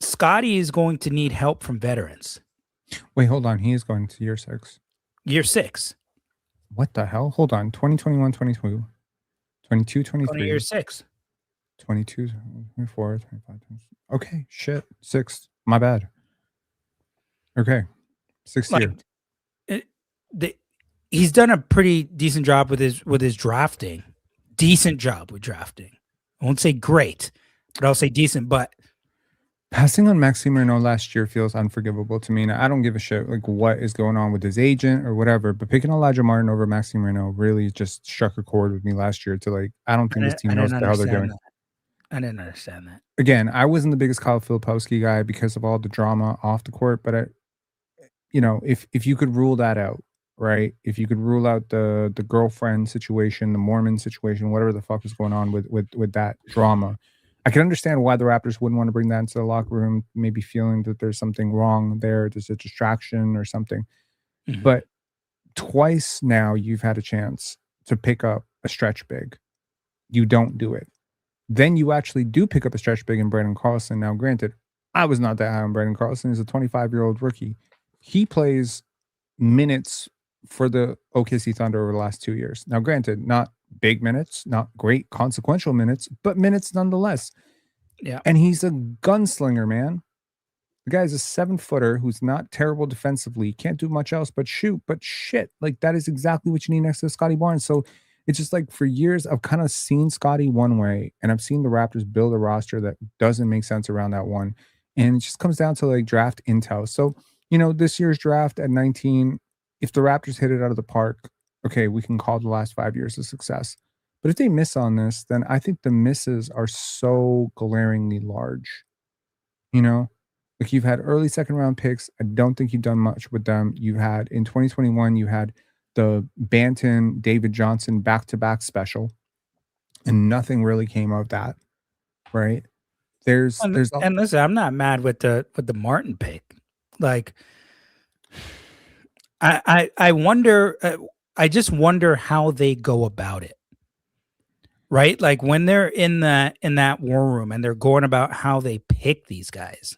Scotty is going to need help from veterans? Wait, hold on. He is going to year 6. Year 6. What the hell? Hold on. 2021, 22, 22, 23. Year 6. 22, 24, 25. Okay, shit. 6th. My bad. Okay. 6th year. He's done a pretty decent job with his drafting. Decent job with drafting. I won't say great, but I'll say decent. But passing on Maxime Renault last year feels unforgivable to me. And I don't give a shit what is going on with his agent or whatever. But picking Elijah Martin over Maxime Renault really just struck a chord with me last year to I don't think this team knows what the hell they're doing. I didn't understand that. Again, I wasn't the biggest Kyle Filipowski guy because of all the drama off the court. But if you could rule that out, right? If you could rule out the girlfriend situation, the Mormon situation, whatever the fuck is going on with that drama, I can understand why the Raptors wouldn't want to bring that into the locker room, maybe feeling that there's something wrong there, there's a distraction or something. But Twice now you've had a chance to pick up a stretch big. You don't do it. Then you actually do pick up a stretch big in Brandon Carlson. Now, granted, I was not that high on Brandon Carlson. He's a 25-year-old rookie. He plays minutes for the OKC Thunder over the last 2 years. Now, granted, not big minutes, not great consequential minutes, but minutes nonetheless. Yeah. And he's a gunslinger, man. The guy's a 7-footer who's not terrible defensively, can't do much else but shoot. But shit, like that is exactly what you need next to Scotty Barnes. So it's just like for years, I've kind of seen Scotty one way, and I've seen the Raptors build a roster that doesn't make sense around that one. And it just comes down to like draft intel. So, this year's draft at 19, if the Raptors hit it out of the park, okay, we can call the last 5 years a success. But if they miss on this, then I think the misses are so glaringly large. Like you've had early second round picks. I don't think you've done much with them. You had in 2021, you had the Banton David Johnson back-to-back special, and nothing really came of that, right? And listen, I'm not mad with the Martin pick. Like, I wonder. I just wonder how they go about it, right? Like when they're in that war room and they're going about how they pick these guys.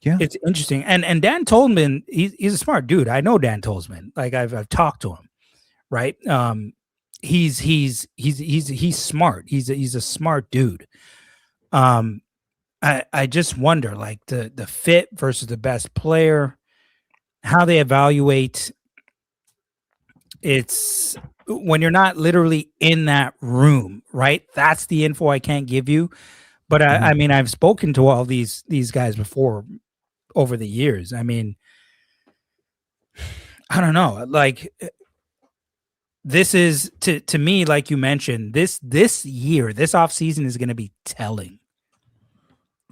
Yeah, it's interesting. And Dan Tolman, he's a smart dude. I know Dan Tolman. Like I've talked to him, right? He's smart. He's a smart dude. I just wonder, like the fit versus the best player, how they evaluate. It's when you're not literally in that room, right? That's the info I can't give you. But I mean, I've spoken to all these guys before over the years. I mean, I don't know. Like this is to me, like you mentioned, this year, this offseason is going to be telling.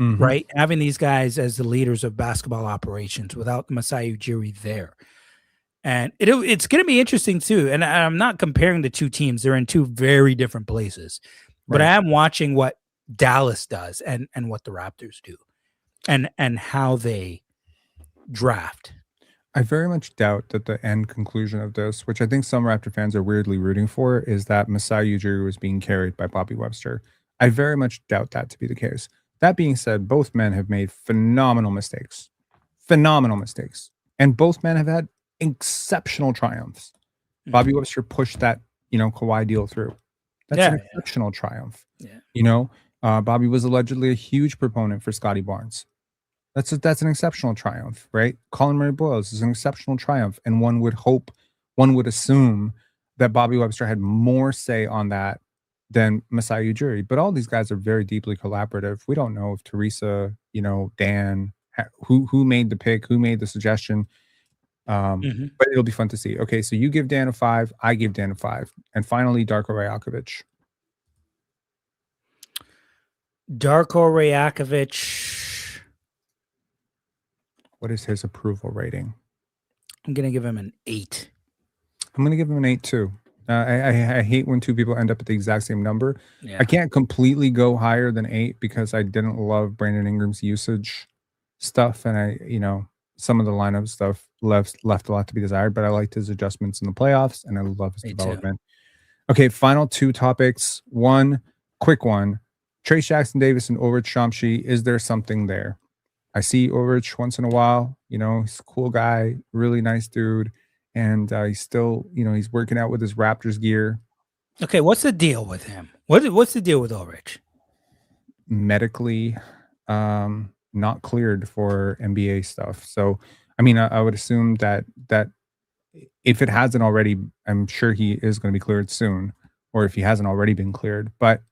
Right? Having these guys as the leaders of basketball operations without Masai Ujiri there. And it's going to be interesting too. And I'm not comparing the two teams. They're in two very different places. But I am watching what Dallas does and what the Raptors do and how they draft. I very much doubt that the end conclusion of this, which I think some Raptor fans are weirdly rooting for, is that Masai Ujiri was being carried by Bobby Webster. I very much doubt that to be the case. That being said, both men have made phenomenal mistakes. And both men have had exceptional triumphs. Bobby Webster pushed that, Kawhi deal through. That's an exceptional triumph. Yeah. Bobby was allegedly a huge proponent for Scotty Barnes. That's an exceptional triumph, right? Colin Murray Boyles is an exceptional triumph. And one would assume that Bobby Webster had more say on that than Masai Ujiri. But all these guys are very deeply collaborative. We don't know if Teresa, Dan, who made the pick, who made the suggestion. But it'll be fun to see. Okay, so you give Dan a 5, I give Dan a 5. And finally, Darko Rajakovic. What is his approval rating? I'm going to give him an 8. I'm going to give him an 8 too. I hate when two people end up at the exact same number. Yeah. I can't completely go higher than 8 because I didn't love Brandon Ingram's usage stuff. And some of the lineup stuff left a lot to be desired, but I liked his adjustments in the playoffs and I love his development. Too. Okay, final 2 topics. One, quick one. Trace Jackson Davis and Ulrich Chomsky. Is there something there? I see Ulrich once in a while. He's a cool guy, really nice dude. And he's still, he's working out with his Raptors gear. Okay, what's the deal with him? What's the deal with Ulrich? Medically, not cleared for NBA stuff. So, I mean, I would assume that if it hasn't already, I'm sure he is going to be cleared soon, or if he hasn't already been cleared. But,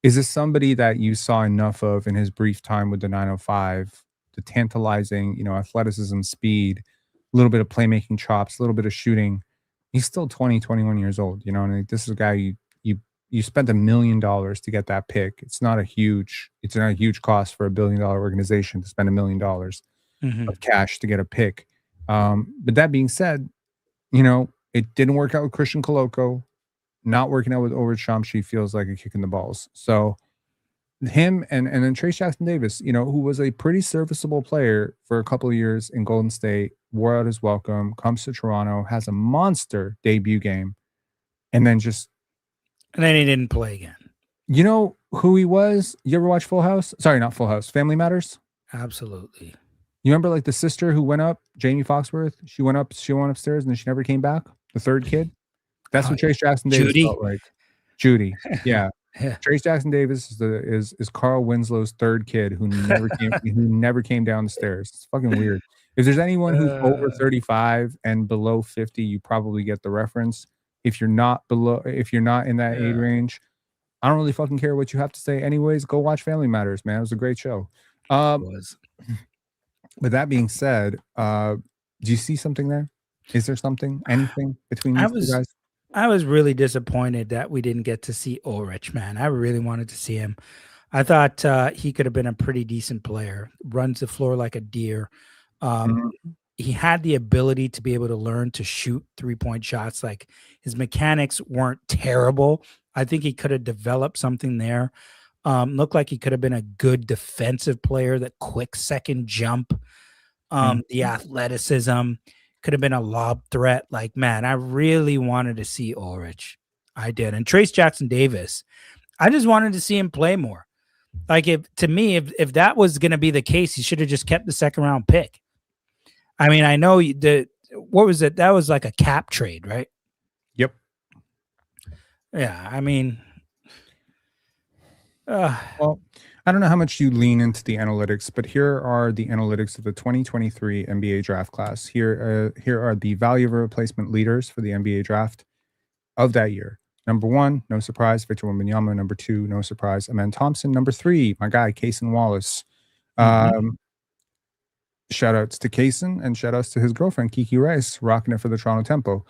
is this somebody that you saw enough of in his brief time with the 905, the tantalizing, athleticism, speed, a little bit of playmaking chops, a little bit of shooting? He's still 20, 21 years old, and this is a guy you spent $1 million to get that pick. It's not a huge cost for $1 billion organization to spend $1 million of cash to get a pick. But that being said, it didn't work out with Christian Koloko. Not working out with Ulrich Chomsky feels like a kick in the balls. So him and then Trace Jackson Davis, who was a pretty serviceable player for a couple of years in Golden State, wore out his welcome, comes to Toronto, has a monster debut game, and then just And then he didn't play again. you know who he was? You ever watch Full House? Sorry, not Full House. Family Matters? Absolutely. You remember like the sister who went up, Jamie Foxworth? She went upstairs and then she never came back. The third kid. That's what Trace Jackson Davis Judy? felt like. Judy. Yeah. Yeah. Trace Jackson Davis is Carl Winslow's third kid who never came down the stairs. It's fucking weird. If there's anyone who's over 35 and below 50, you probably get the reference. If you're not in that age range, I don't really fucking care what you have to say. Anyways, go watch Family Matters, man. It was a great show. With that being said, do you see something there? Is there anything between these two guys? I was really disappointed that we didn't get to see Ulrich, man. I really wanted to see him. I thought he could have been a pretty decent player. Runs the floor like a deer. He had the ability to be able to learn to shoot 3-point shots. Like his mechanics weren't terrible. I think he could have developed something there. Looked like he could have been a good defensive player. That quick second jump, the athleticism, could have been a lob threat. Like, man, I really wanted to see Ulrich. I did. And Trace Jackson Davis, I just wanted to see him play more. Like, if that was going to be the case, he should have just kept the second round pick. I mean, I know what was it? That was like a cap trade, right? Yep. Yeah. I mean, well, I don't know how much you lean into the analytics, but here are the analytics of the 2023 NBA draft class. Here are the value of a replacement leaders for the NBA draft of that year. Number 1, no surprise, Victor Wembanyama. Number 2, no surprise, Amen Thompson. Number 3, my guy, Kaysen Wallace. Shout outs to Kaysen and shout outs to his girlfriend, Kiki Rice, rocking it for the Toronto Tempo.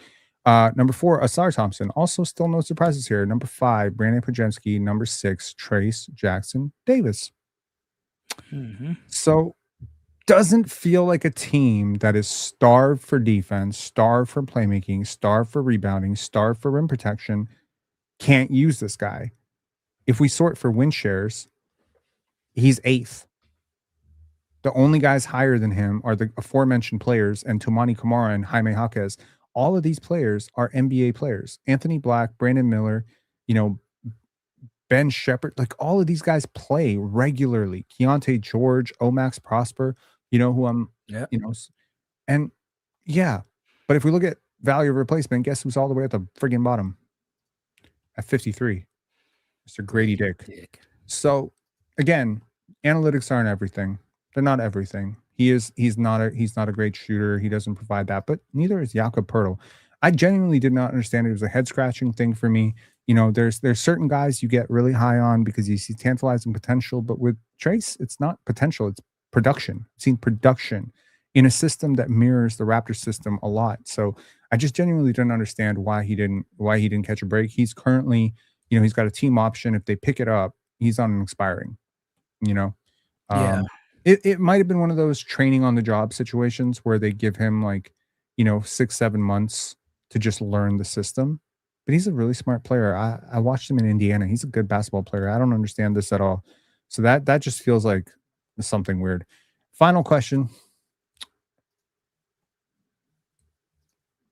Number 4, Asar Thompson. Also, still no surprises here. Number 5, Brandon Podjemski. Number 6, Trace Jackson Davis. So, doesn't feel like a team that is starved for defense, starved for playmaking, starved for rebounding, starved for rim protection. Can't use this guy. If we sort for win shares, he's 8th. The only guys higher than him are the aforementioned players and Toumani Camara and Jaime Jaquez. All of these players are NBA players. Anthony Black, Brandon Miller, Ben Shepherd, like all of these guys play regularly. Keontae George, Omax Prosper, who I'm, and yeah. But if we look at value of replacement, guess who's all the way at the friggin' bottom? At 53. Mr. Grady Dick. So again, analytics aren't everything. They're not everything. He's not a great shooter. He doesn't provide that, but neither is Jakob Poeltl. I genuinely did not understand it. It was a head scratching thing for me. There's certain guys you get really high on because you see tantalizing potential, but with Trace, it's not potential, it's production. I've seen production in a system that mirrors the Raptors system a lot. So I just genuinely didn't understand why he didn't catch a break. He's currently, he's got a team option. If they pick it up, he's on an expiring, It might have been one of those training on the job situations where they give him 6-7 months to just learn the system. But he's a really smart player. I watched him in Indiana. He's a good basketball player. I don't understand this at all. So that just feels like something weird. Final question.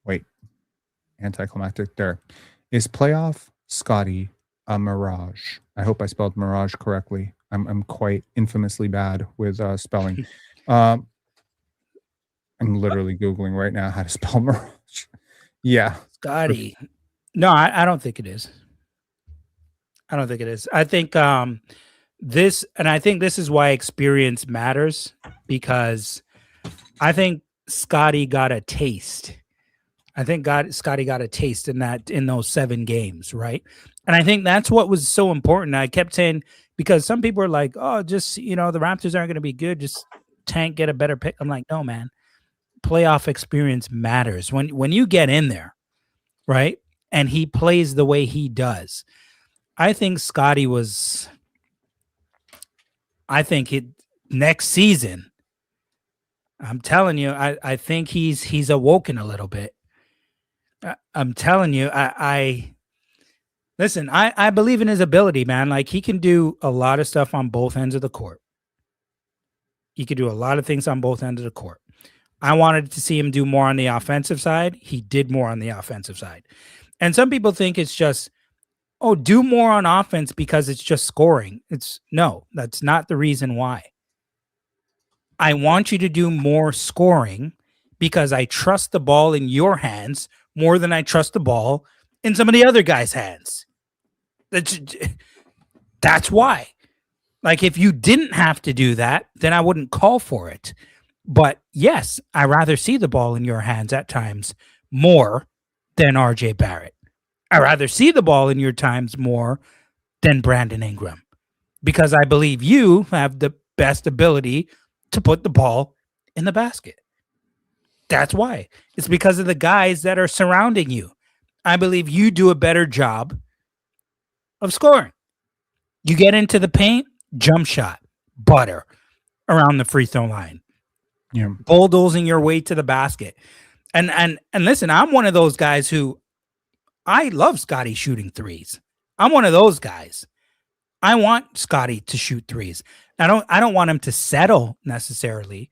Wait. Anticlimactic. There. Is playoff Scotty a mirage? I hope I spelled mirage correctly. I'm quite infamously bad with spelling. I'm literally Googling right now how to spell mirage. Yeah. Scotty. No, I don't think it is. I don't think it is. I think this is why experience matters, because I think Scotty got a taste. Scotty got a taste in those 7 games, right? And I think that's what was so important. I kept saying, because some people are like, oh, just, the Raptors aren't going to be good. Just tank, get a better pick. I'm like, no, man. Playoff experience matters. When you get in there, right, and he plays the way he does, I think Scotty was. I think next season. I'm telling you, I think he's awoken a little bit. I'm telling you, Listen, I believe in his ability, man. Like, he can do a lot of stuff on both ends of the court. He could do a lot of things on both ends of the court. I wanted to see him do more on the offensive side. He did more on the offensive side. And some people think it's just, oh, do more on offense because it's just scoring. No, that's not the reason why. I want you to do more scoring because I trust the ball in your hands more than I trust the ball in some of the other guys' hands. That's why. Like, if you didn't have to do that, then I wouldn't call for it. But yes, I rather see the ball in your hands at times more than RJ Barrett. I rather see the ball in your times more than Brandon Ingram because I believe you have the best ability to put the ball in the basket. That's why. It's because of the guys that are surrounding you. I believe you do a better job of scoring. You get into the paint, jump shot, butter around the free throw line. Yeah. Bulldozing your way to the basket. And listen, I'm one of those guys who I love Scotty shooting threes. I'm one of those guys. I want Scotty to shoot threes. I don't want him to settle necessarily,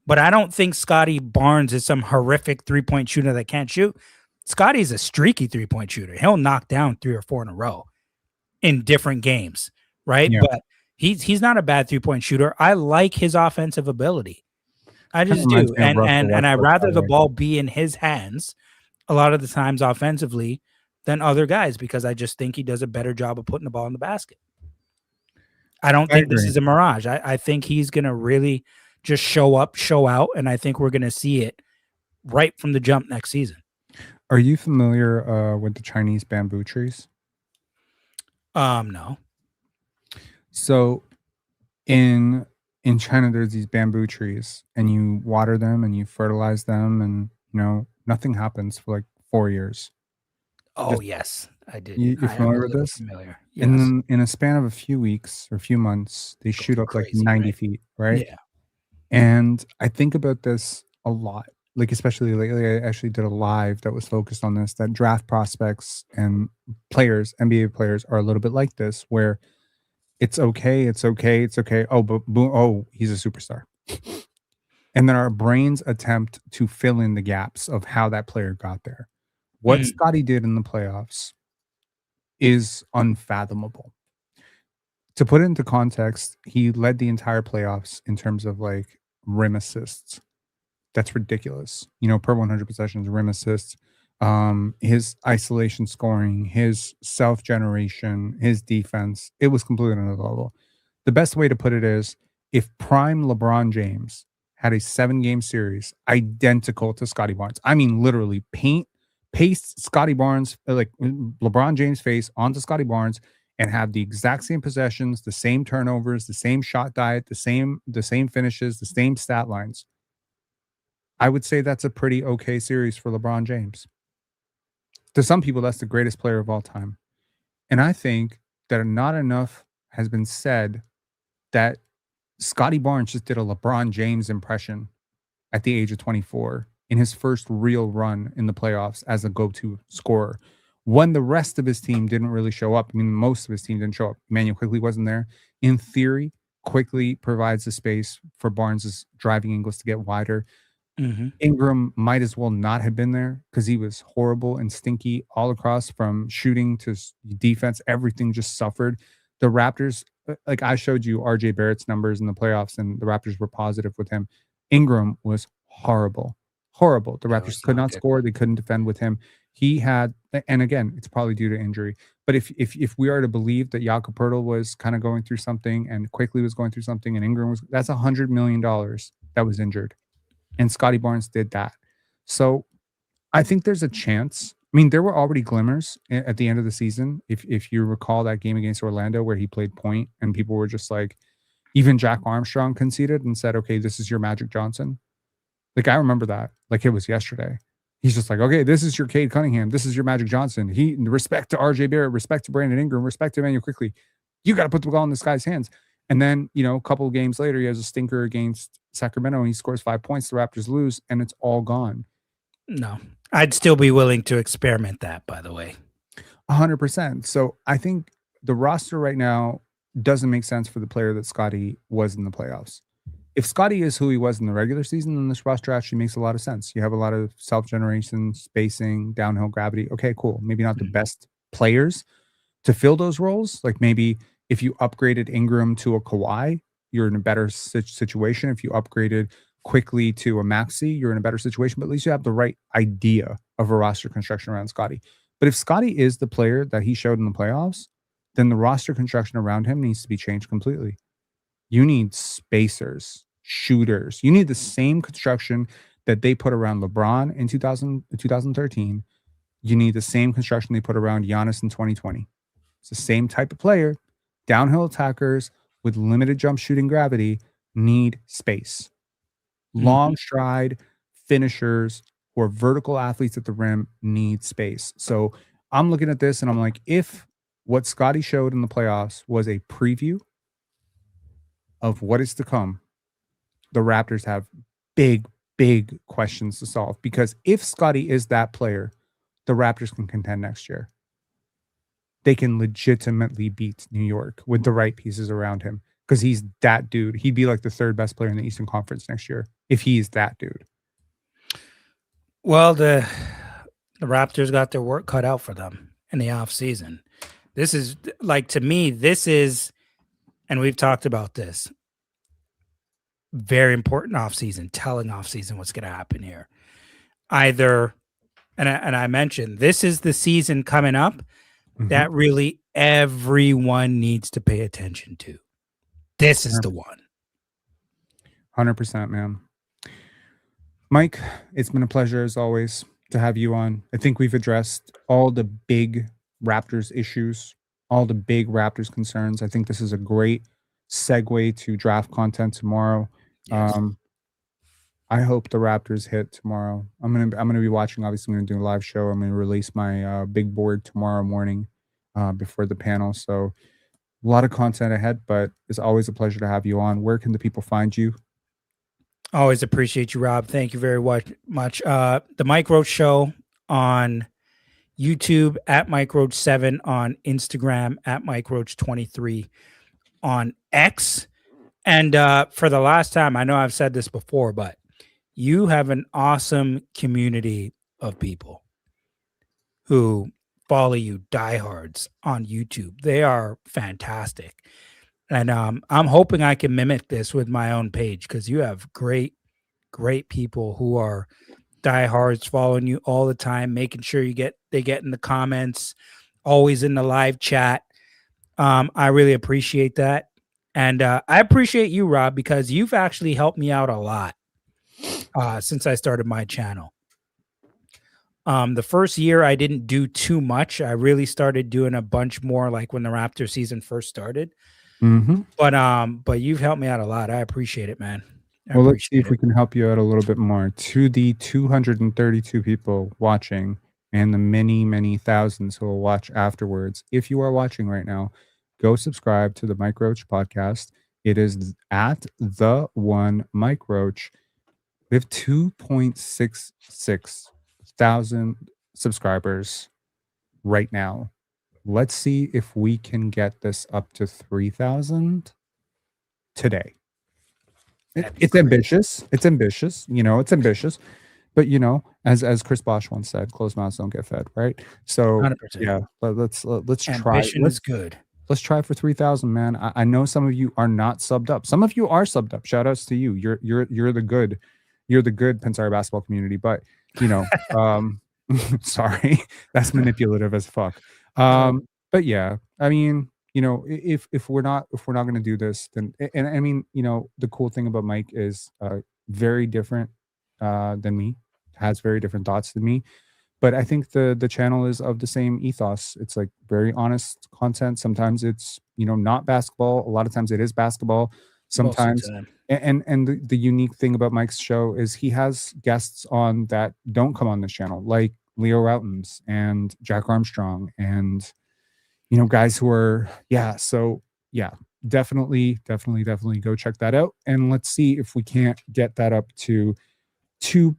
but I don't think Scotty Barnes is some horrific three-point shooter that can't shoot. Scotty's a streaky three-point shooter. He'll knock down 3 or 4 in a row in different games, right? Yeah. But he's not a bad three-point shooter. I like his offensive ability. I just do. And I'd rather the ball be in his hands a lot of the times offensively than other guys because I just think he does a better job of putting the ball in the basket. I don't think this is a mirage. I think he's going to really just show up, show out, and I think we're going to see it right from the jump next season. Are you familiar with the Chinese bamboo trees? No. So in China, there's these bamboo trees, and you water them and you fertilize them, and nothing happens for like 4 years. Oh, yes, I did. You're familiar with this? Familiar. Yes. And then in a span of a few weeks or a few months, they shoot up like 90 feet, right? Yeah. And I think about this a lot, like especially lately. I actually did a live that was focused on this, that draft prospects and players, NBA players, are a little bit like this, where it's okay. Oh, but boom, oh, he's a superstar. And then our brains attempt to fill in the gaps of how that player got there. What Scotty did in the playoffs is unfathomable. To put it into context, he led the entire playoffs in terms of like rim assists. That's ridiculous. Per 100 possessions, rim assists, his isolation scoring, his self-generation, his defense, it was completely another level. The best way to put it is, if prime LeBron James had a 7-game series identical to Scotty Barnes, I mean literally paste Scotty Barnes, like LeBron James face onto Scotty Barnes, and have the exact same possessions, the same turnovers, the same shot diet, the same finishes, the same stat lines, I would say that's a pretty okay series for LeBron James. To some people, that's the greatest player of all time. And I think that not enough has been said that Scotty Barnes just did a LeBron James impression at the age of 24 in his first real run in the playoffs as a go-to scorer, when the rest of his team didn't really show up. I mean, most of his team didn't show up. Emmanuel Quickley wasn't there. In theory, Quickley provides the space for Barnes's driving angles to get wider. Ingram might as well not have been there because he was horrible and stinky all across, from shooting to defense. Everything just suffered. The Raptors, like I showed you RJ Barrett's numbers in the playoffs, and the Raptors were positive with him. Ingram was horrible. The Raptors could not score. They couldn't defend with him. He had, and again, it's probably due to injury. But if we are to believe that Jakob Poeltl was kind of going through something, and Quickley was going through something, and Ingram was, that's $100 million that was injured. And Scotty Barnes did that. So I think there's a chance. I mean, there were already glimmers at the end of the season. If you recall that game against Orlando where he played point and people were just like, even Jack Armstrong conceded and said, okay, this is your Magic Johnson. Like, I remember that. Like, it was yesterday. He's just like, okay, this is your Cade Cunningham. This is your Magic Johnson. Respect to RJ Barrett, respect to Brandon Ingram, respect to Emmanuel Quickley. You got to put the ball in this guy's hands. And then, a couple of games later, he has a stinker against Sacramento and he scores 5 points. The Raptors lose and it's all gone. No, I'd still be willing to experiment that, by the way. 100%. So I think the roster right now doesn't make sense for the player that Scotty was in the playoffs. If Scotty is who he was in the regular season, then this roster actually makes a lot of sense. You have a lot of self-generation, spacing, downhill gravity. Okay, cool. Maybe not the best players to fill those roles. Like maybe if you upgraded Ingram to a Kawhi, you're in a better situation. If you upgraded quickly to a Maxi, you're in a better situation. But at least you have the right idea of a roster construction around Scotty. But if Scotty is the player that he showed in the playoffs, then the roster construction around him needs to be changed completely. You need spacers, shooters. You need the same construction that they put around LeBron in 2013. You need the same construction they put around Giannis in 2020. It's the same type of player. Downhill attackers with limited jump shooting gravity need space. Long stride finishers or vertical athletes at the rim need space. So I'm looking at this and I'm like, if what Scotty showed in the playoffs was a preview of what is to come, the Raptors have big, big questions to solve. Because if Scotty is that player, the Raptors can contend next year. They can legitimately beat New York with the right pieces around him because he's that dude. He'd be like the third best player in the Eastern Conference next year if he's that dude. Well, the Raptors got their work cut out for them in the offseason. This is like, to me, this is, and we've talked about this, very important offseason, telling offseason what's going to happen here. Either, and I mentioned, this is the season coming up that really everyone needs to pay attention to. This is the one. 100%, man. Mike, it's been a pleasure as always to have you on. I think we've addressed all the big Raptors issues, all the big Raptors concerns. I think this is a great segue to draft content tomorrow. Yes. I hope the Raptors hit tomorrow. I'm gonna be watching. Obviously, I'm gonna do a live show. I'm gonna release my big board tomorrow morning before the panel. So a lot of content ahead, but it's always a pleasure to have you on. Where can the people find you? Always appreciate you, Rob. Thank you very much. The Mike Roach Show on YouTube at Mike Roach 7, on Instagram at Mike Roach 23, on X. And for the last time, I know I've said this before, but you have an awesome community of people who follow you, diehards on YouTube. They are fantastic. And I'm hoping I can mimic this with my own page, because you have great people who are diehards following you all the time, making sure they get in the comments, always in the live chat. I really appreciate that. And I appreciate you, Rob, because you've actually helped me out a lot since I started my channel. The first year I didn't do too much. I really started doing a bunch more like when the Raptor season first started. But you've helped me out a lot. I appreciate it, man. Well, let's see if we can help you out a little bit more. To the 232 people watching and the many, many thousands who will watch afterwards, if you are watching right now, go subscribe to the Mike Roach podcast. It is at the one Mike Roach. We have 2.66 thousand subscribers right now. Let's see if we can get this up to 3,000 today. It's ambitious. It's ambitious. It's ambitious. But as Chris Bosh once said, closed mouths don't get fed, right? So 100%. Yeah, let's try. Ambition is good. Let's try for 3,000, man. I know some of you are not subbed up. Some of you are subbed up. Shout outs to you. You're the good. You're the good PENSARE basketball community. But sorry, that's manipulative as fuck. But yeah, I mean, if we're not going to do this, then, and I mean, the cool thing about Mike is very different than me, has very different thoughts than me. But I think the channel is of the same ethos. It's like very honest content. Sometimes it's, not basketball. A lot of times it is basketball. Sometimes. And the unique thing about Mike's show is he has guests on that don't come on this channel, like Leo Routens and Jack Armstrong and, guys who are, definitely go check that out. And let's see if we can't get that up to 2.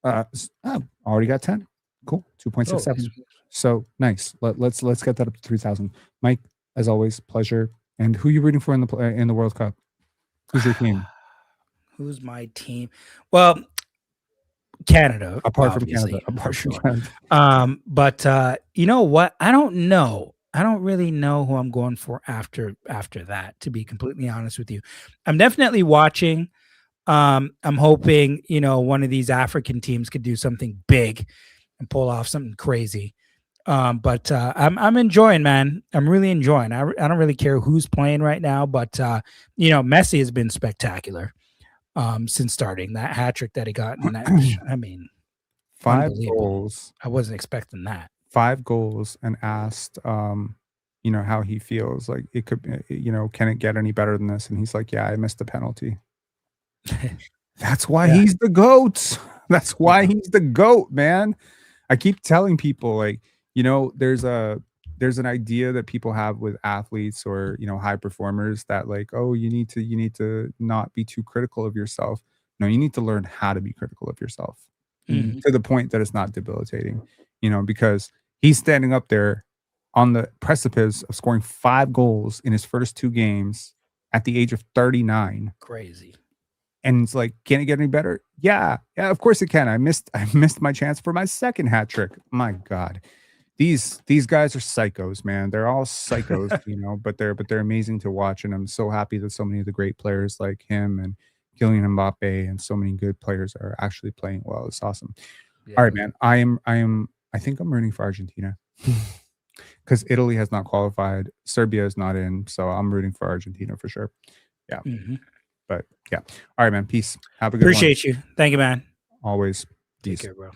Already got 10. Cool. 2.67. So nice. Let's get that up to 3,000. Mike, as always, pleasure. And who are you rooting for in the World Cup? Who's your team? Who's my team? Well, Canada, Apart from Canada. obviously, for Apart from sure. Canada. But you know what? I don't know. I don't really know who I'm going for after that, to be completely honest with you. I'm definitely watching. I'm hoping, you know, one of these African teams could do something big and pull off something crazy. But I'm enjoying, man. I'm really enjoying. I don't really care who's playing right now, but you know, Messi has been spectacular since starting. That hat trick that he got in that, I mean, 5 unbelievable. goals. I wasn't expecting that. 5 goals, and asked you know, how he feels. Like, it could, you know, can it get any better than this? And he's like, yeah, I missed the penalty. That's why Yeah. he's the GOAT. That's why Yeah. he's the GOAT, man. I keep telling people, like, you know, there's an idea that people have with athletes or, you know, high performers that, like, oh, you need to not be too critical of yourself. No, you need to learn how to be critical of yourself Mhm. to the point that it's not debilitating, you know, because he's standing up there on the precipice of scoring 5 goals in his first 2 games at the age of 39. Crazy. And it's like, can it get any better? Yeah, of course it can. I missed my chance for my second hat trick. My God, these guys are psychos, man. They're all psychos, you know. But they're amazing to watch, and I'm so happy that so many of the great players like him and Kylian Mbappe and so many good players are actually playing well. It's awesome. Yeah. All right, man. I think I'm rooting for Argentina because Italy has not qualified. Serbia is not in, so I'm rooting for Argentina for sure. Yeah. Mhm. But yeah. All right, man. Peace. Have a good one. Appreciate you. Thank you, man. Always. Take Peace. care, bro.